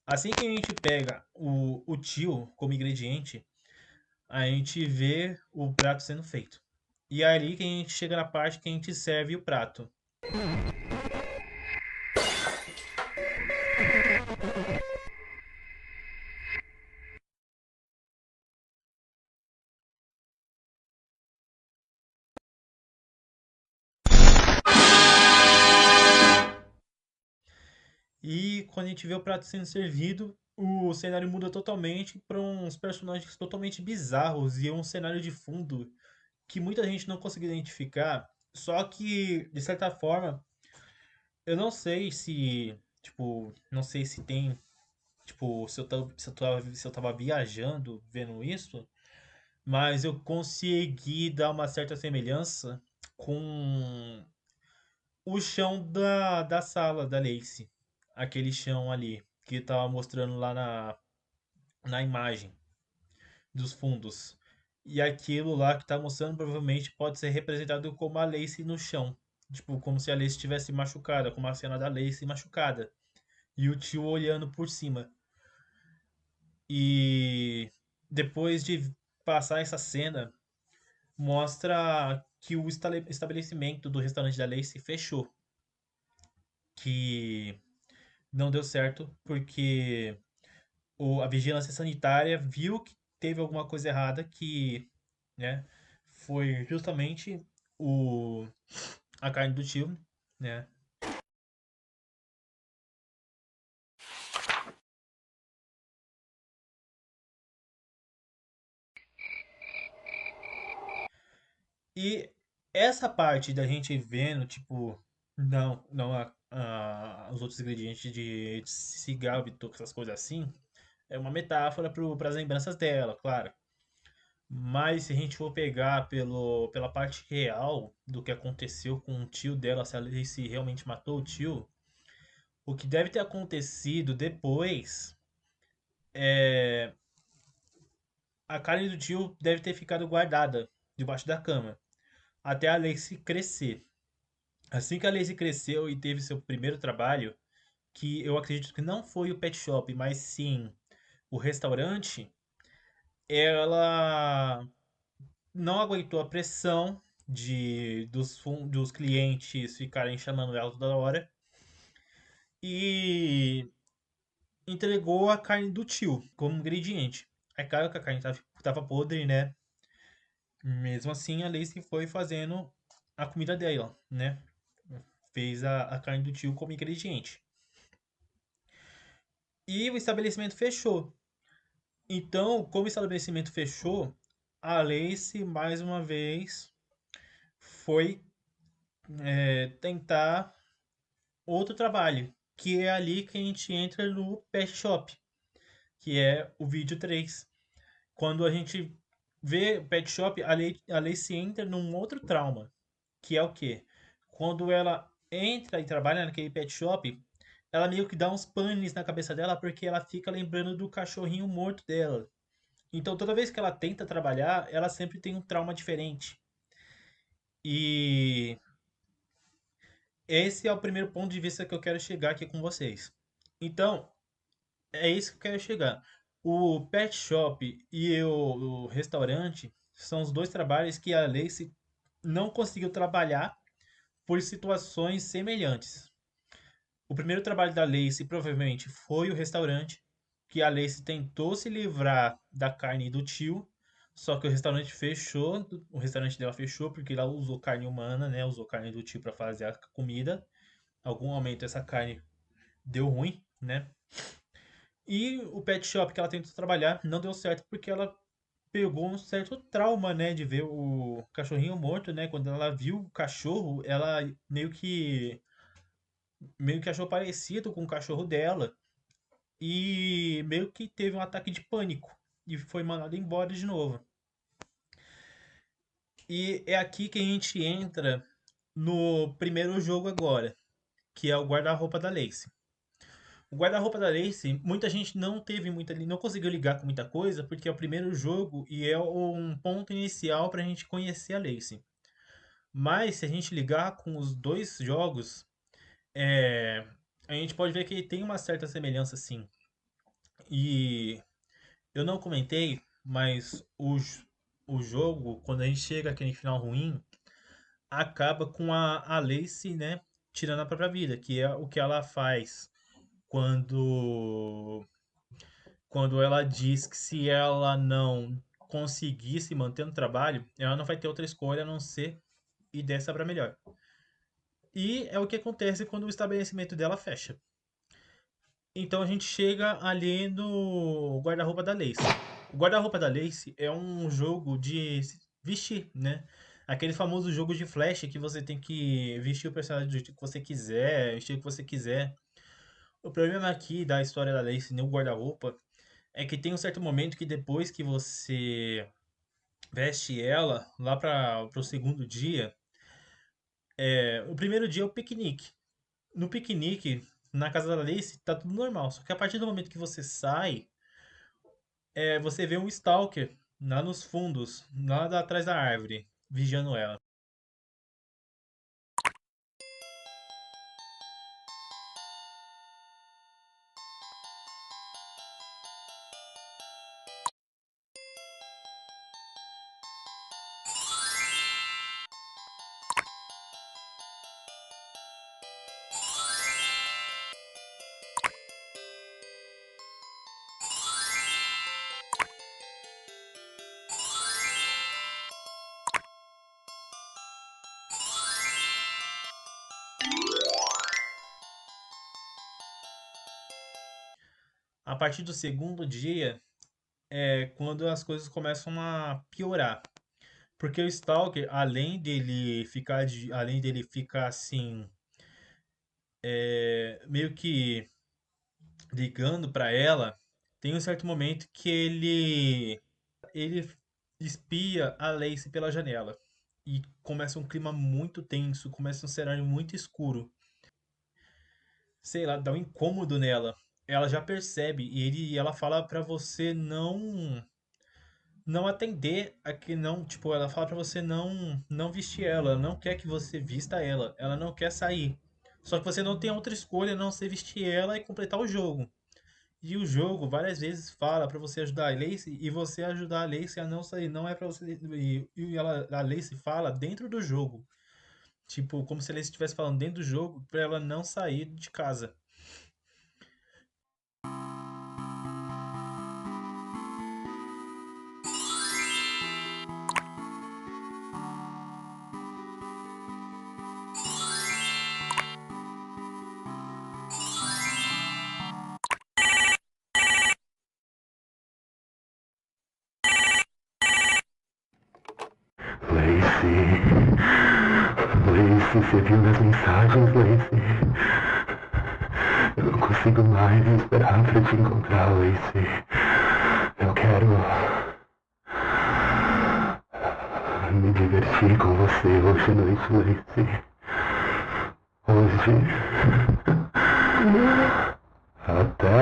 A: Assim que a gente pega o tio como ingrediente, a gente vê o prato sendo feito. E é ali que a gente chega na parte que a gente serve o prato. E quando a gente vê o prato sendo servido, o cenário muda totalmente para uns personagens totalmente bizarros e um cenário de fundo que muita gente não conseguiu identificar. Só que, de certa forma, eu não sei se, tipo, não sei se tem, tipo, se eu tava viajando vendo isso, mas eu consegui dar uma certa semelhança com o chão da sala da Lacey. Aquele chão ali que tava mostrando lá na imagem dos fundos. E aquilo lá que tá mostrando provavelmente pode ser representado como a Lacey no chão. Tipo, como se a Lacey estivesse machucada, como a cena da Lacey machucada. E o tio olhando por cima. E depois de passar essa cena, mostra que o estabelecimento do restaurante da Lacey fechou. Que não deu certo porque a vigilância sanitária viu que teve alguma coisa errada que, né, foi justamente o, a carne do tio, né? E essa parte da gente vendo, tipo, não os outros ingredientes de cigarro, bituca, essas coisas assim, é uma metáfora para as lembranças dela, claro. Mas se a gente for pegar pela parte real do que aconteceu com o tio dela, se ela se realmente matou o tio, o que deve ter acontecido depois é a carne do tio deve ter ficado guardada debaixo da cama até a Lacey crescer. Assim que a Lacey cresceu e teve seu primeiro trabalho, que eu acredito que não foi o pet shop, mas sim o restaurante, ela não aguentou a pressão dos clientes ficarem chamando ela toda hora e entregou a carne do tio como ingrediente. É claro que a carne tava podre, né? Mesmo assim, a Lacey foi fazendo a comida dela, né? Fez a carne do tio como ingrediente. E o estabelecimento fechou. Então, como o estabelecimento fechou, a Lacey, mais uma vez, foi tentar outro trabalho, que é ali que a gente entra no Pet Shop, que é o vídeo 3. Quando a gente vê Pet Shop, a Lacey entra num outro trauma, que é o quê? Quando ela entra e trabalha naquele Pet Shop, ela meio que dá uns panes na cabeça dela porque ela fica lembrando do cachorrinho morto dela. Então toda vez que ela tenta trabalhar, ela sempre tem um trauma diferente. E esse é o primeiro ponto de vista que eu quero chegar aqui com vocês. Então, é isso que eu quero chegar. O pet shop e o restaurante são os dois trabalhos que a Lacey não conseguiu trabalhar por situações semelhantes. O primeiro trabalho da Lacey provavelmente foi o restaurante, que a Lacey tentou se livrar da carne do tio, só que o restaurante fechou, o restaurante dela fechou porque ela usou carne humana, né? Usou carne do tio para fazer a comida. Algum momento essa carne deu ruim, né? E o pet shop que ela tentou trabalhar não deu certo porque ela pegou um certo trauma, né, de ver o cachorrinho morto, né? Quando ela viu o cachorro, ela meio que meio que achou parecido com o cachorro dela e meio que teve um ataque de pânico e foi mandado embora de novo. E é aqui que a gente entra no primeiro jogo agora, que é o guarda-roupa da Lacey. O guarda-roupa da Lacey, muita gente não teve muita, não conseguiu ligar com muita coisa, porque é o primeiro jogo e é um ponto inicial para a gente conhecer a Lacey. Mas se a gente ligar com os dois jogos, é, a gente pode ver que tem uma certa semelhança sim. E eu não comentei, mas o jogo, quando a gente chega aquele final ruim, acaba com a Lacey, né, tirando a própria vida, que é o que ela faz quando quando ela diz que se ela não conseguir se manter no trabalho, ela não vai ter outra escolha a não ser ir dessa para melhor. E é o que acontece quando o estabelecimento dela fecha. Então a gente chega ali no guarda-roupa da Lace. O guarda-roupa da Lace é um jogo de vestir, né? Aquele famoso jogo de flash que você tem que vestir o personagem do jeito que você quiser, vestir o que você quiser. O problema aqui da história da Lace no guarda-roupa é que tem um certo momento que depois que você veste ela, lá para o segundo dia, o primeiro dia é o piquenique. No piquenique, na casa da Alice, tá tudo normal. Só que a partir do momento que você sai, você vê um stalker lá nos fundos, atrás da árvore, vigiando ela. A partir do segundo dia é quando as coisas começam a piorar. Porque o Stalker, além dele ficar assim, meio que ligando pra ela, tem um certo momento que ele espia a Lacey pela janela. E começa um clima muito tenso, começa um cenário muito escuro. Sei lá, dá um incômodo nela. Ela já percebe e ela fala pra você não atender a que não, tipo, ela fala pra você não vestir ela, não quer que você vista ela, ela não quer sair. Só que você não tem outra escolha a não ser vestir ela e completar o jogo. E o jogo várias vezes fala pra você ajudar a Lacey e você ajudar a Lacey a não sair, não é pra você a Lacey fala dentro do jogo. Tipo, como se a Lacey estivesse falando dentro do jogo pra ela não sair de casa.
F: Lacey. Lacey, você viu minhas mensagens, Lacey? Eu não consigo mais esperar pra te encontrar, Lacey. Eu quero me divertir com você hoje à noite, Lacey. Hoje. Até.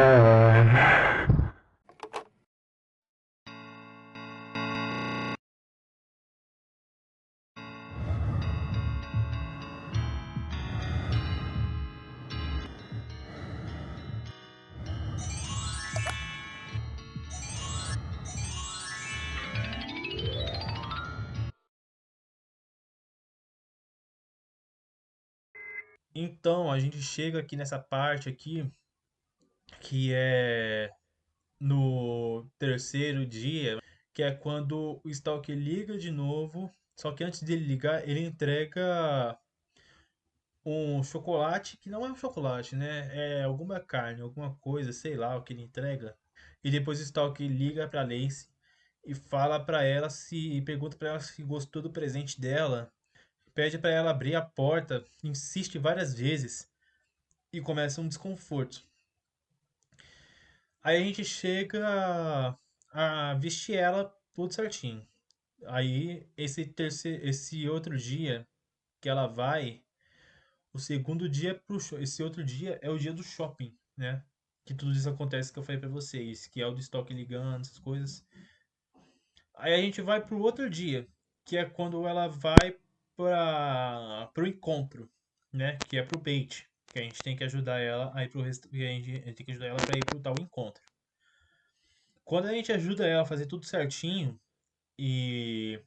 A: Então, a gente chega aqui nessa parte aqui, que é no terceiro dia, que é quando o Stalker liga de novo, só que antes dele ligar, ele entrega um chocolate, que não é um chocolate, né? É alguma carne, alguma coisa, sei lá o que ele entrega. E depois o Stalker liga pra Lacey e fala pra ela se, pergunta pra ela se gostou do presente dela, pede pra ela abrir a porta, insiste várias vezes. e começa um desconforto. Aí a gente chega a vestir ela tudo certinho. Aí esse outro dia que ela vai, o segundo dia esse outro dia é o dia do shopping, né? Que tudo isso acontece que eu falei pra vocês, que é o do estoque ligando, essas coisas. Aí a gente vai pro outro dia, que é quando ela vai para pro encontro, né? Que é pro bait, que a gente tem que ajudar ela a ir pro que a gente tem que ajudar ela para ir pro tal encontro. Quando a gente ajuda ela a fazer tudo certinho e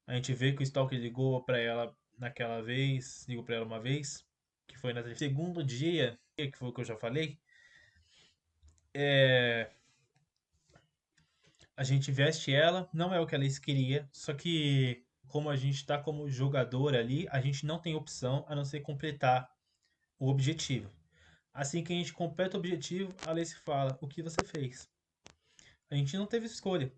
A: a gente vê que o Stalker ligou pra ela naquela vez, ligou pra ela uma vez, que foi no segundo dia, que foi o que eu já falei, é, a gente veste ela, não é o que a Alice queria, só que como a gente tá como jogador ali, a gente não tem opção a não ser completar o objetivo. Assim que a gente completa o objetivo, a Alice fala: "O que você fez?" A gente não teve escolha.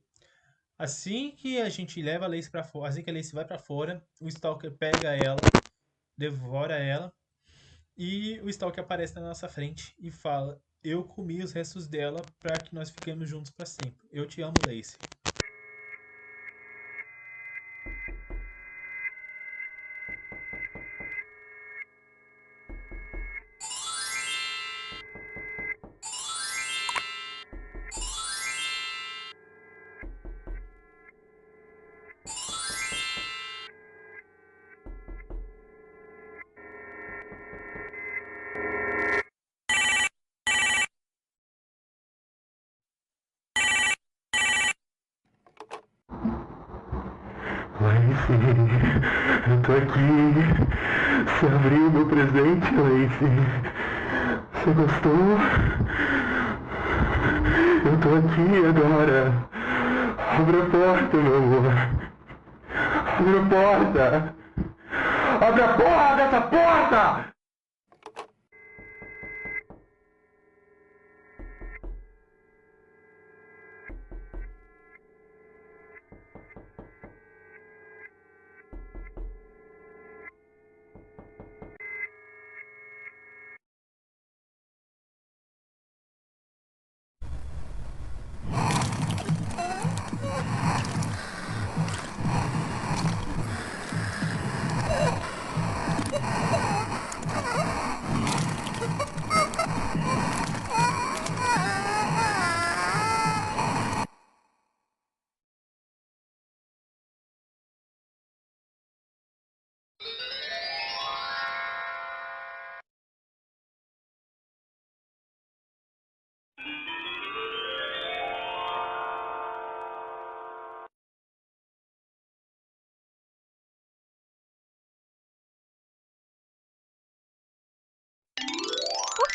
A: Assim que a gente leva a Alice para fora, assim que a Alice vai para fora, o Stalker pega ela, devora ela e o Stalker aparece na nossa frente e fala: "Eu comi os restos dela para que nós fiquemos juntos para sempre. Eu te amo, Lacey."
F: Lacey, eu tô aqui. Você abriu meu presente, Lacey? Você gostou? Eu tô aqui agora. Abre a porta, meu amor. Abre a porta. Abre a porra dessa porta!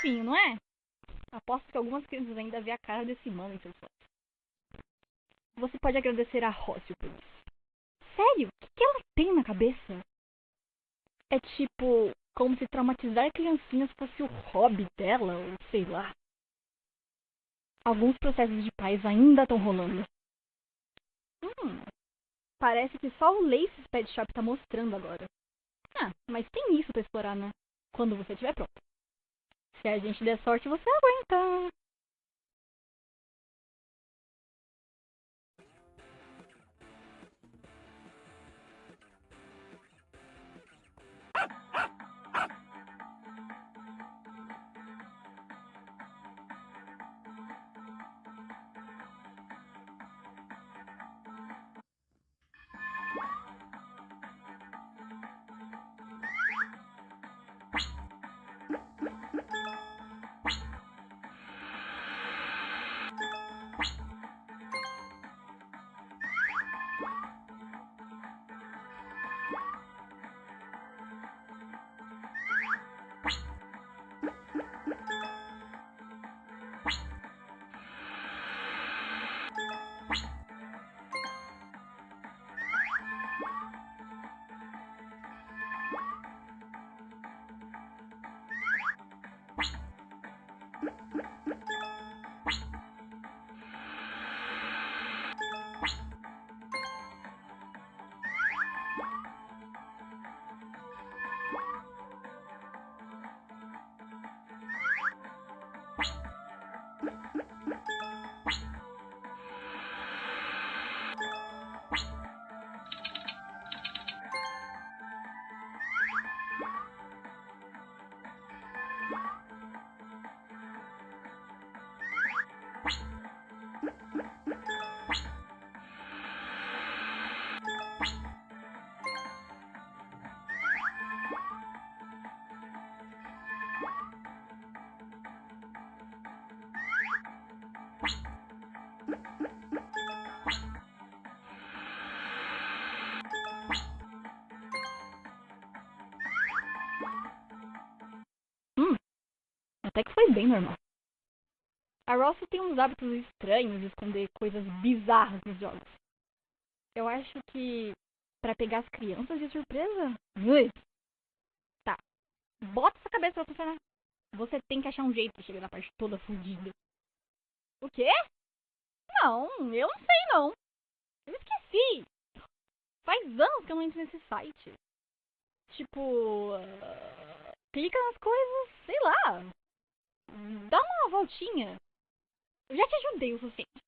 G: Fofinho, não é? Aposto que algumas crianças ainda vê a cara desse mano em seus sonhos. Você pode agradecer a Rósio por isso. Sério? O que ela tem na cabeça? É tipo, como se traumatizar criancinhas fosse o hobby dela, ou sei lá. Alguns processos de pais ainda estão rolando. Parece que só o Lace's Pet Shop tá mostrando agora. Ah, mas tem isso pra explorar, né? Quando você estiver pronto. Se a gente der sorte, você aguenta. Até que foi bem normal. A Rossi tem uns hábitos estranhos de esconder coisas bizarras nos jogos. Eu acho que pra pegar as crianças de surpresa... Ui. Tá, bota essa cabeça pra funcionar. Você tem que achar um jeito de chegar na parte toda fodida. O quê? Não, eu não sei não. Eu esqueci. Faz anos que eu não entro nesse site. Tipo... clica nas coisas, sei lá. Dá uma voltinha. Eu já te ajudei o suficiente.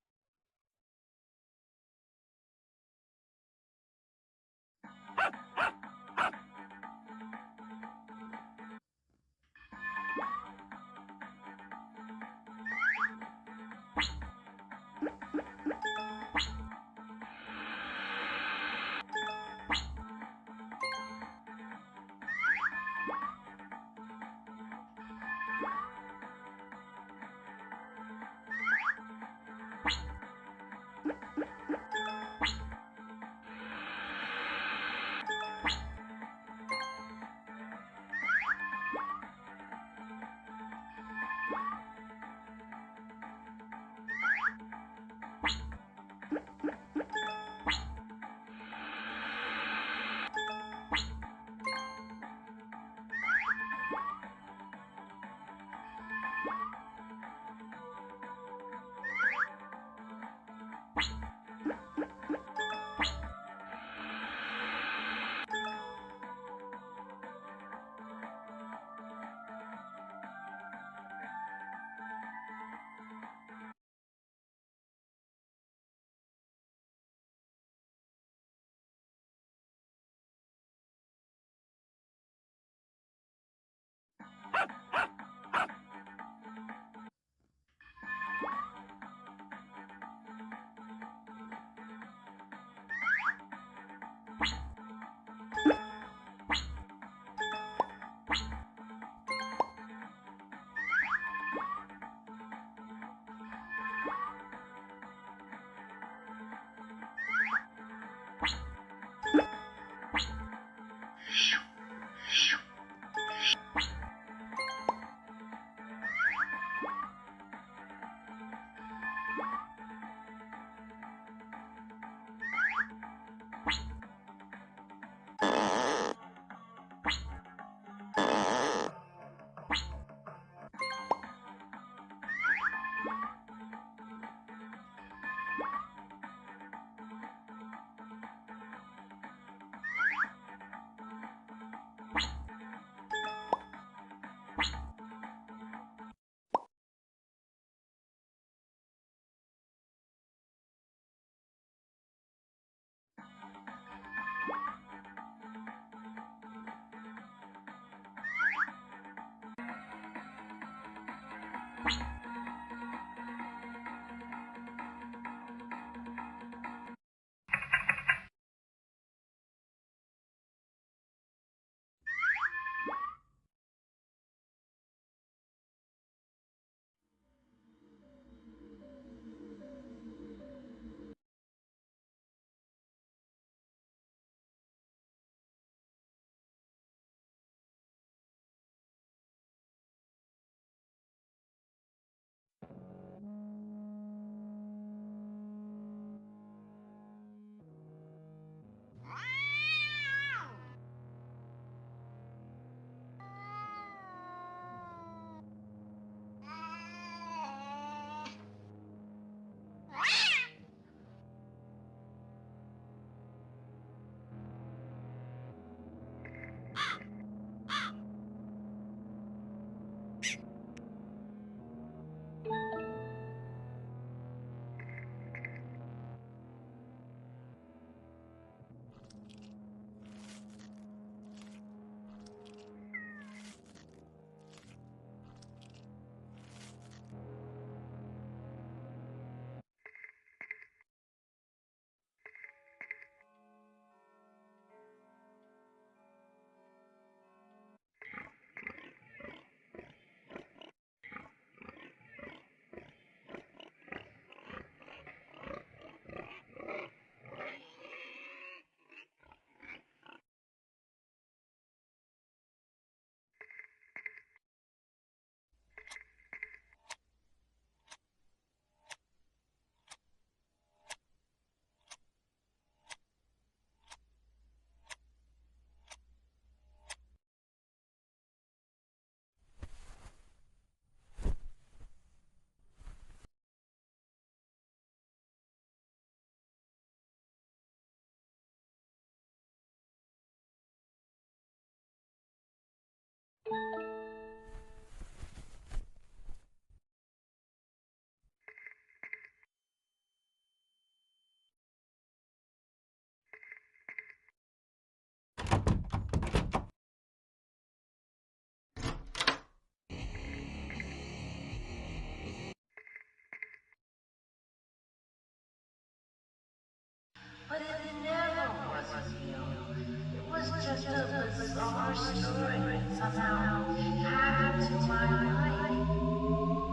H: your story somehow happened to my life,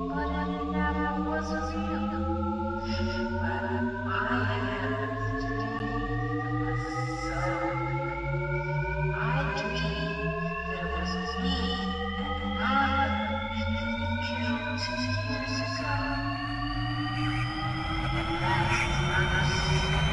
H: but it never was real. But I had this dream that was so real. I dreamed that it was me and Martha that we killed 2 years ago. And that's another story.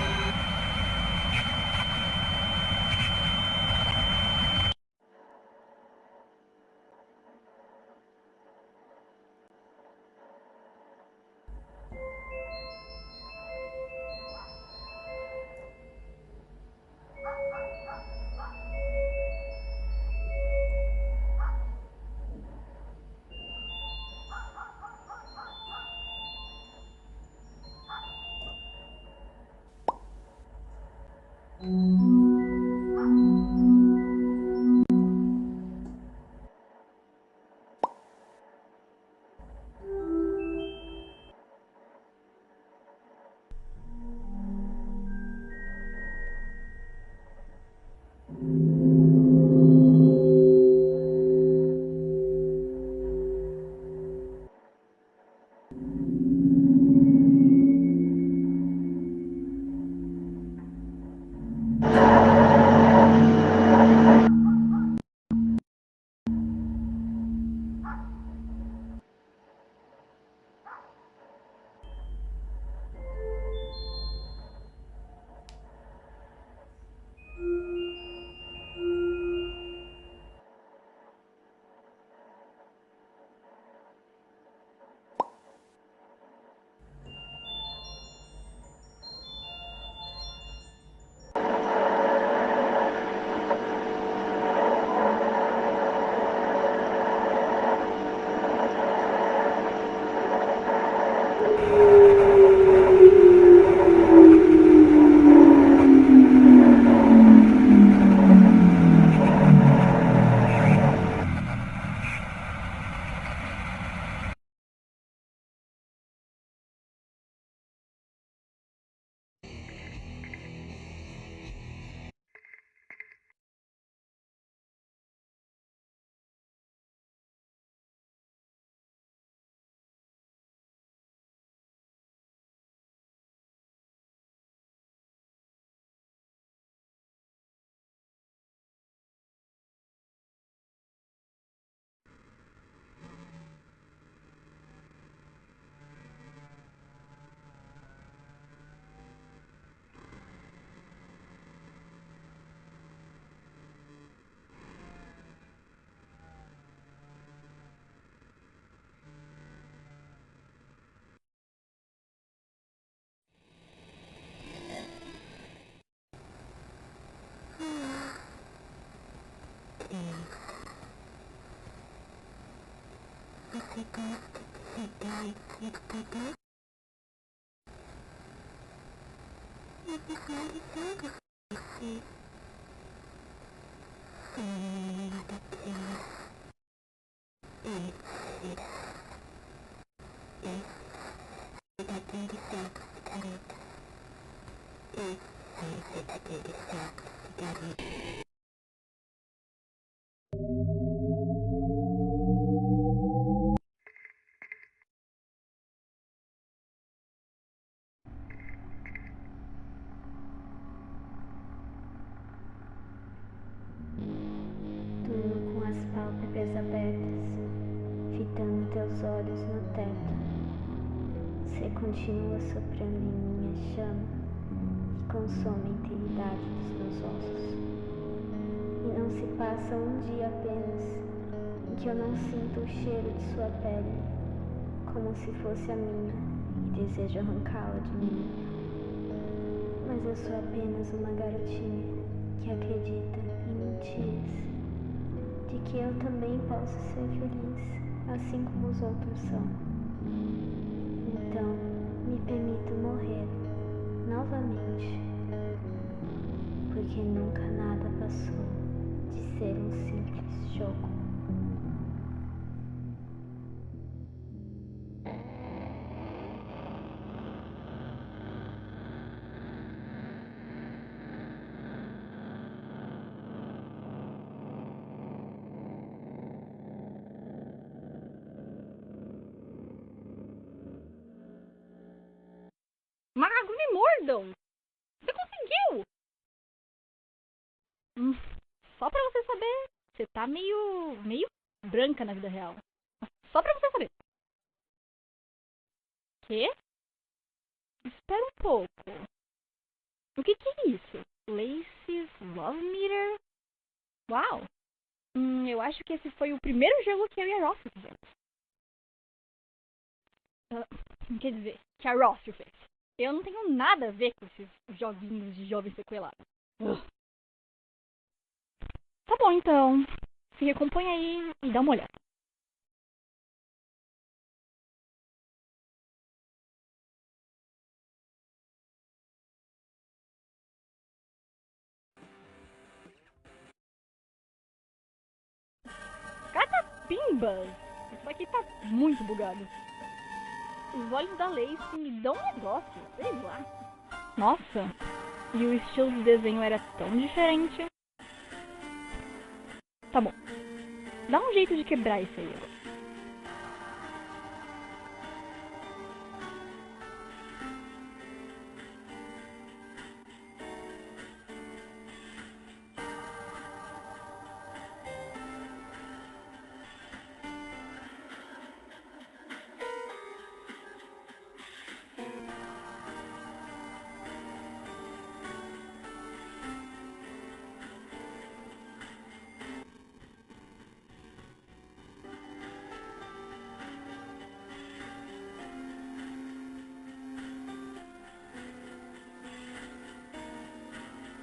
C: Durmo com as pálpebras abertas, fitando teus olhos no teto. Você continua soprando em minha chama, que consome a integridade dos meus ossos. E não se passa um dia apenas em que eu não sinto o cheiro de sua pele, como se fosse a minha, e desejo arrancá-la de mim. Mas eu sou apenas uma garotinha que acredita em mentiras, de que eu também posso ser feliz, assim como os outros são. Então, me permito morrer novamente, porque nunca nada passou de ser um simples jogo.
G: Brandon! Você conseguiu! Só pra você saber, você tá meio branca na vida real. Só pra você saber. Quê? Espera um pouco. O que é isso? Lacey's Love Meter? Uau! Eu acho que esse foi o primeiro jogo que eu e a Ross fizemos. Quer dizer, que a Ross fez. Eu não tenho nada a ver com esses joguinhos de jovem sequelado. Tá bom, então. Se recompõe aí e dá uma olhada. Catapimbas! Isso aqui tá muito bugado. Os olhos da Lacey me dão um negócio, sei lá. Nossa, e o estilo de desenho era tão diferente. Tá bom, dá um jeito de quebrar isso aí agora.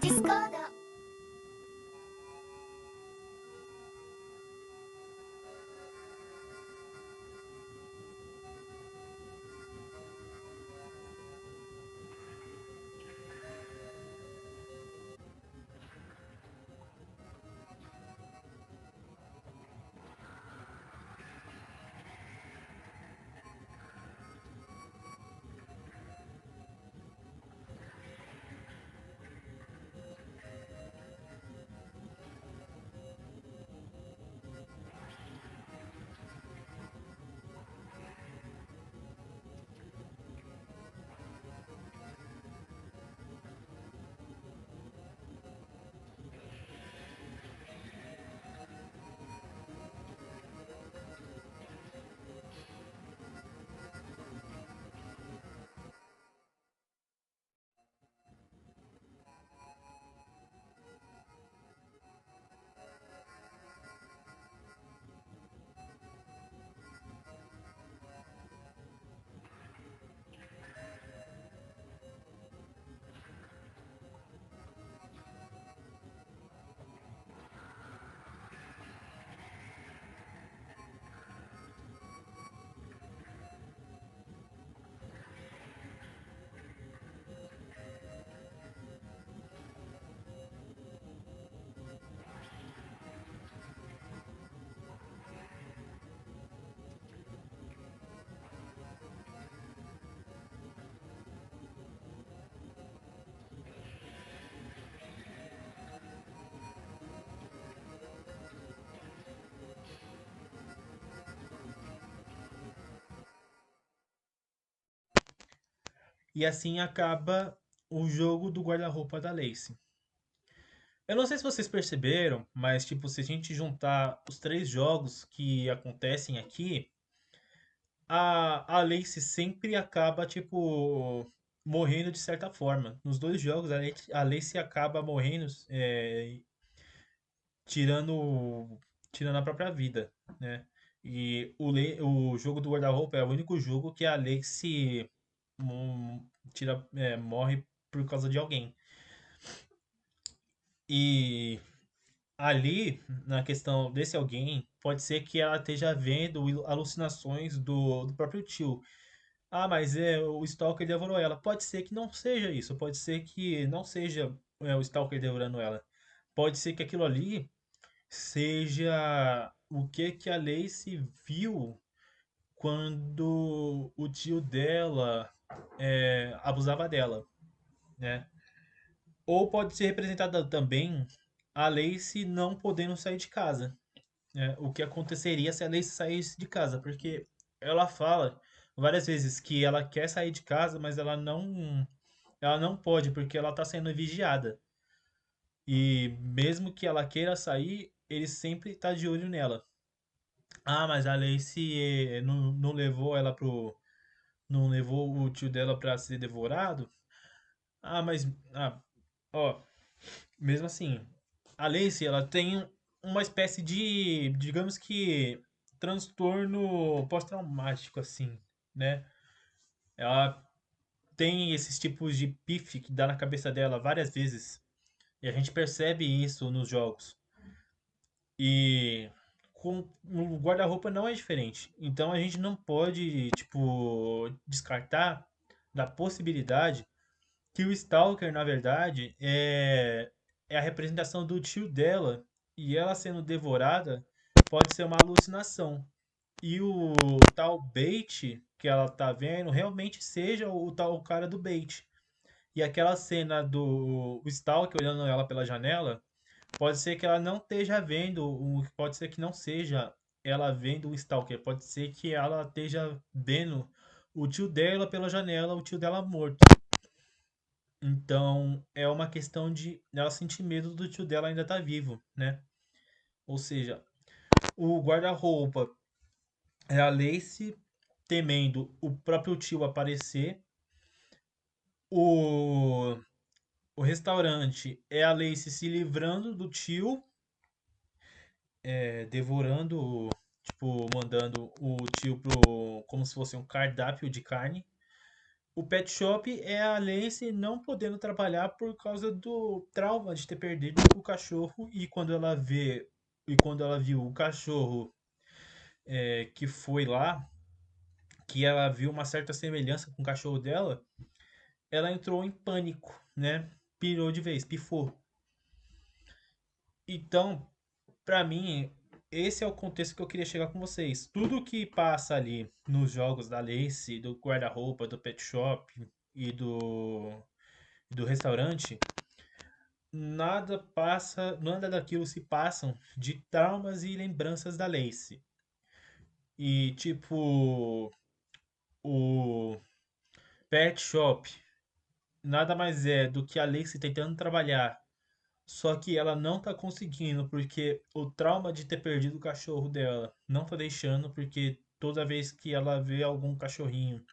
C: Discordo.
A: E assim acaba o jogo do guarda-roupa da Lacey. Eu não sei se vocês perceberam, mas tipo, se a gente juntar os três jogos que acontecem aqui, a Lacey sempre acaba, tipo, morrendo de certa forma. Nos dois jogos, a Lacey acaba morrendo, tirando, tirando a própria vida, né? E o jogo do guarda-roupa é o único jogo que a Lacey morre por causa de alguém. E ali, na questão desse alguém, pode ser que ela esteja vendo alucinações do próprio tio. Ah, mas o Stalker devorou ela. Pode ser que não seja isso. Pode ser que não seja o Stalker devorando ela. Pode ser que aquilo ali seja o que a Lacey viu quando o tio dela abusava dela, né? Ou pode ser representada também a Lacey não podendo sair de casa, né? O que aconteceria se a Lacey saísse de casa, porque ela fala várias vezes que ela quer sair de casa, mas ela ela não pode, porque ela tá sendo vigiada. E mesmo que ela queira sair, ele sempre tá de olho nela. Ah, mas a Lacey não levou ela pro. Não levou o tio dela pra ser devorado? Ah, mas. Ah, ó, mesmo assim, a Lacey, ela tem uma espécie de, digamos que, transtorno pós-traumático, assim, né? Ela tem esses tipos de pife que dá na cabeça dela várias vezes. E a gente percebe isso nos jogos. E com o guarda-roupa não é diferente. Então a gente não pode, tipo, descartar da possibilidade que o Stalker, na verdade, é a representação do tio dela. E ela sendo devorada pode ser uma alucinação. E o tal bait que ela tá vendo realmente seja o tal cara do bait. E aquela cena do o Stalker olhando ela pela janela, pode ser que ela não esteja vendo, pode ser que não seja ela vendo o Stalker, pode ser que ela esteja vendo o tio dela pela janela, o tio dela morto. Então, é uma questão de ela sentir medo do tio dela ainda estar vivo, né? Ou seja, o guarda-roupa é a Lacey temendo o próprio tio aparecer. O, o restaurante é a Lacey se livrando do tio, devorando, tipo, mandando o tio pro, como se fosse um cardápio de carne. O pet shop é a Lacey não podendo trabalhar por causa do trauma de ter perdido o cachorro e quando ela viu o cachorro que foi lá, que ela viu uma certa semelhança com o cachorro dela, ela entrou em pânico, né? Pirou de vez, pifou. Então, pra mim, esse é o contexto que eu queria chegar com vocês. Tudo que passa ali nos jogos da Lacey, do guarda-roupa, do pet shop e do restaurante, nada daquilo se passam de traumas e lembranças da Lacey. E tipo, o pet shop nada mais é do que a Lacey tentando trabalhar, só que ela não tá conseguindo porque o trauma de ter perdido o cachorro dela não tá deixando, porque toda vez que ela vê algum cachorrinho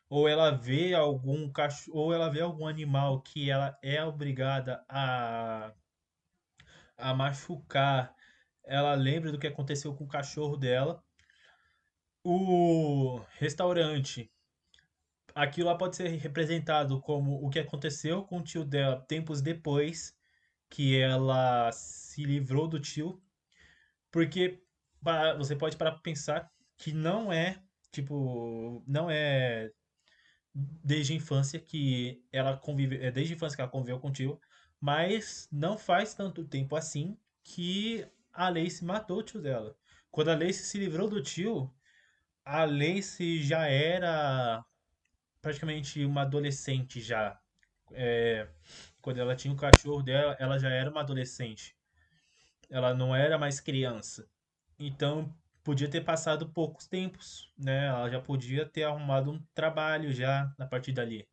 A: ou ela vê algum cachorro ou ela vê algum animal que ela é obrigada a machucar, ela lembra do que aconteceu com o cachorro dela. O restaurante, aquilo lá pode ser representado como o que aconteceu com o tio dela tempos depois que ela se livrou do tio, porque você pode parar pra pensar que não é desde a infância que ela convive, é desde a infância que ela conviveu com o tio, mas não faz tanto tempo assim que a Lacey matou o tio dela. Quando a Lacey se livrou do tio, a Lacey já era praticamente uma adolescente já. É, quando ela tinha o cachorro dela, ela já era uma adolescente. Ela não era mais criança. Então, podia ter passado poucos tempos, né? Ela já podia ter arrumado um trabalho já a partir dali.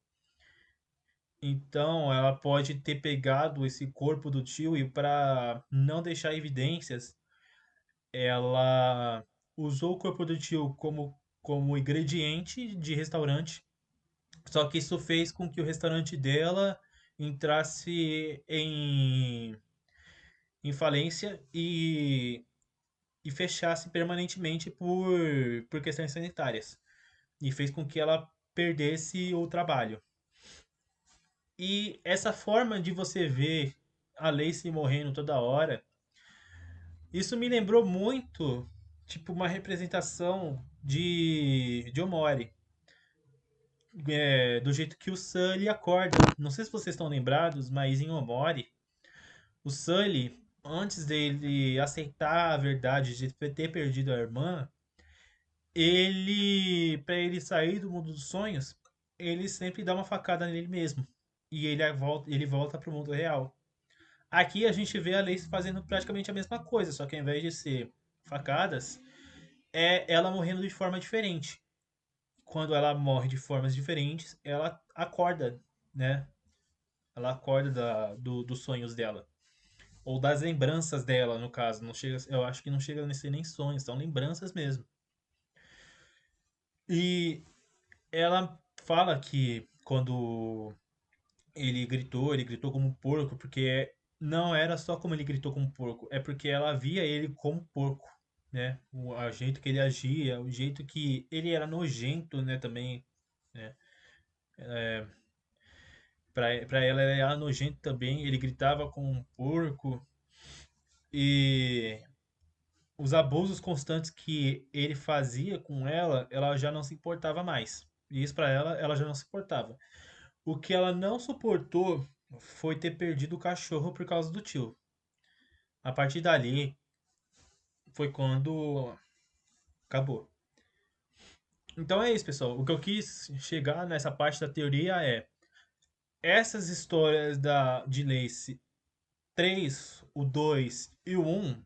A: Então, ela pode ter pegado esse corpo do tio e para não deixar evidências, ela usou o corpo do tio como ingrediente de restaurante. Só que isso fez com que o restaurante dela entrasse em falência e fechasse permanentemente por questões sanitárias. E fez com que ela perdesse o trabalho. E essa forma de você ver a Lacey morrendo toda hora, isso me lembrou muito, tipo, uma representação de Omori. Do jeito que o Sully acorda. Não sei se vocês estão lembrados, mas em Omori, o Sully, antes dele aceitar a verdade de ter perdido a irmã, para ele sair do mundo dos sonhos, ele sempre dá uma facada nele mesmo. E ele volta pro mundo real. Aqui a gente vê a Lacey fazendo praticamente a mesma coisa, só que ao invés de ser facadas, é ela morrendo de forma diferente. Quando ela morre de formas diferentes, ela acorda né? Ela acorda dos sonhos dela. Ou das lembranças dela, no caso. Não chega, eu acho que não chega a ser nem sonhos, são lembranças mesmo. E ela fala que quando ele gritou como um porco, porque não era só como ele gritou como um porco, é porque ela via ele como porco, né? O jeito que ele agia, o jeito que ele era nojento, né, também, né? Pra ela, ele era nojento também, ele gritava como um porco e os abusos constantes que ele fazia com ela, ela já não se importava mais. E isso pra ela, ela já não se importava. O que ela não suportou foi ter perdido o cachorro por causa do tio. A partir dali foi quando acabou. Então é isso, pessoal. O que eu quis chegar nessa parte da teoria é essas histórias de Lacey 3, o 2 e o 1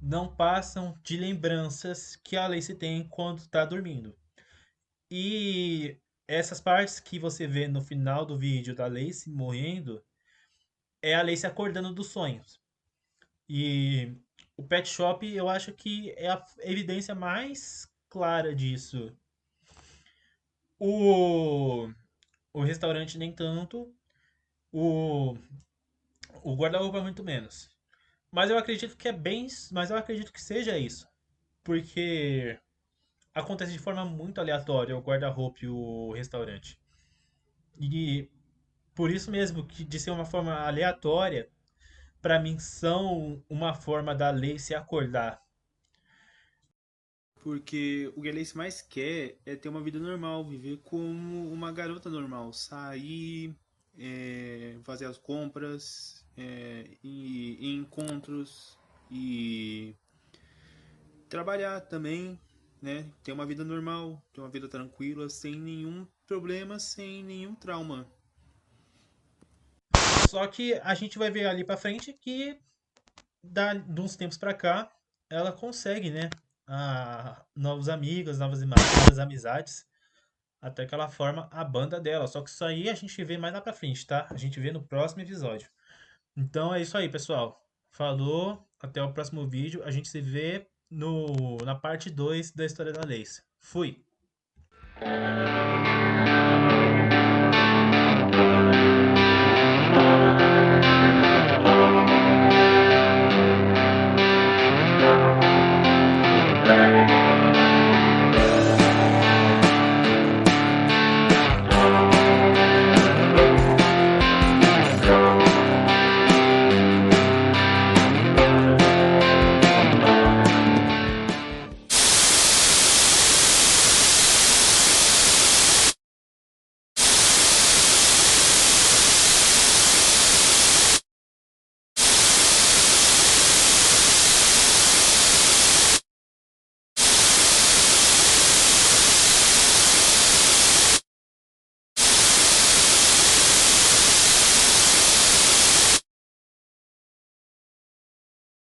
A: não passam de lembranças que a Lacey tem quando está dormindo. E essas partes que você vê no final do vídeo da Lacey morrendo é a Lacey acordando dos sonhos. E o Pet Shop eu acho que é a evidência mais clara disso. O, o restaurante nem tanto, o, o guarda-roupa muito menos. Mas eu acredito que é bem, mas eu acredito que seja isso, porque acontece de forma muito aleatória o guarda-roupa e o restaurante. E por isso mesmo que de ser uma forma aleatória, pra mim são uma forma da lei se acordar.
D: Porque o que a Alice mais quer é ter uma vida normal, viver como uma garota normal, sair, fazer as compras, ir em encontros e trabalhar também, né? Ter uma vida normal, ter uma vida tranquila, sem nenhum problema, sem nenhum trauma.
A: Só que a gente vai ver ali pra frente que de uns tempos pra cá ela consegue, né? Novos amigos, novas amizades, até que ela forma a banda dela. Só que isso aí a gente vê mais lá pra frente, tá? A gente vê no próximo episódio. Então é isso aí, pessoal. Falou, até o próximo vídeo. A gente se vê no, na parte 2 da história da Lace. Fui!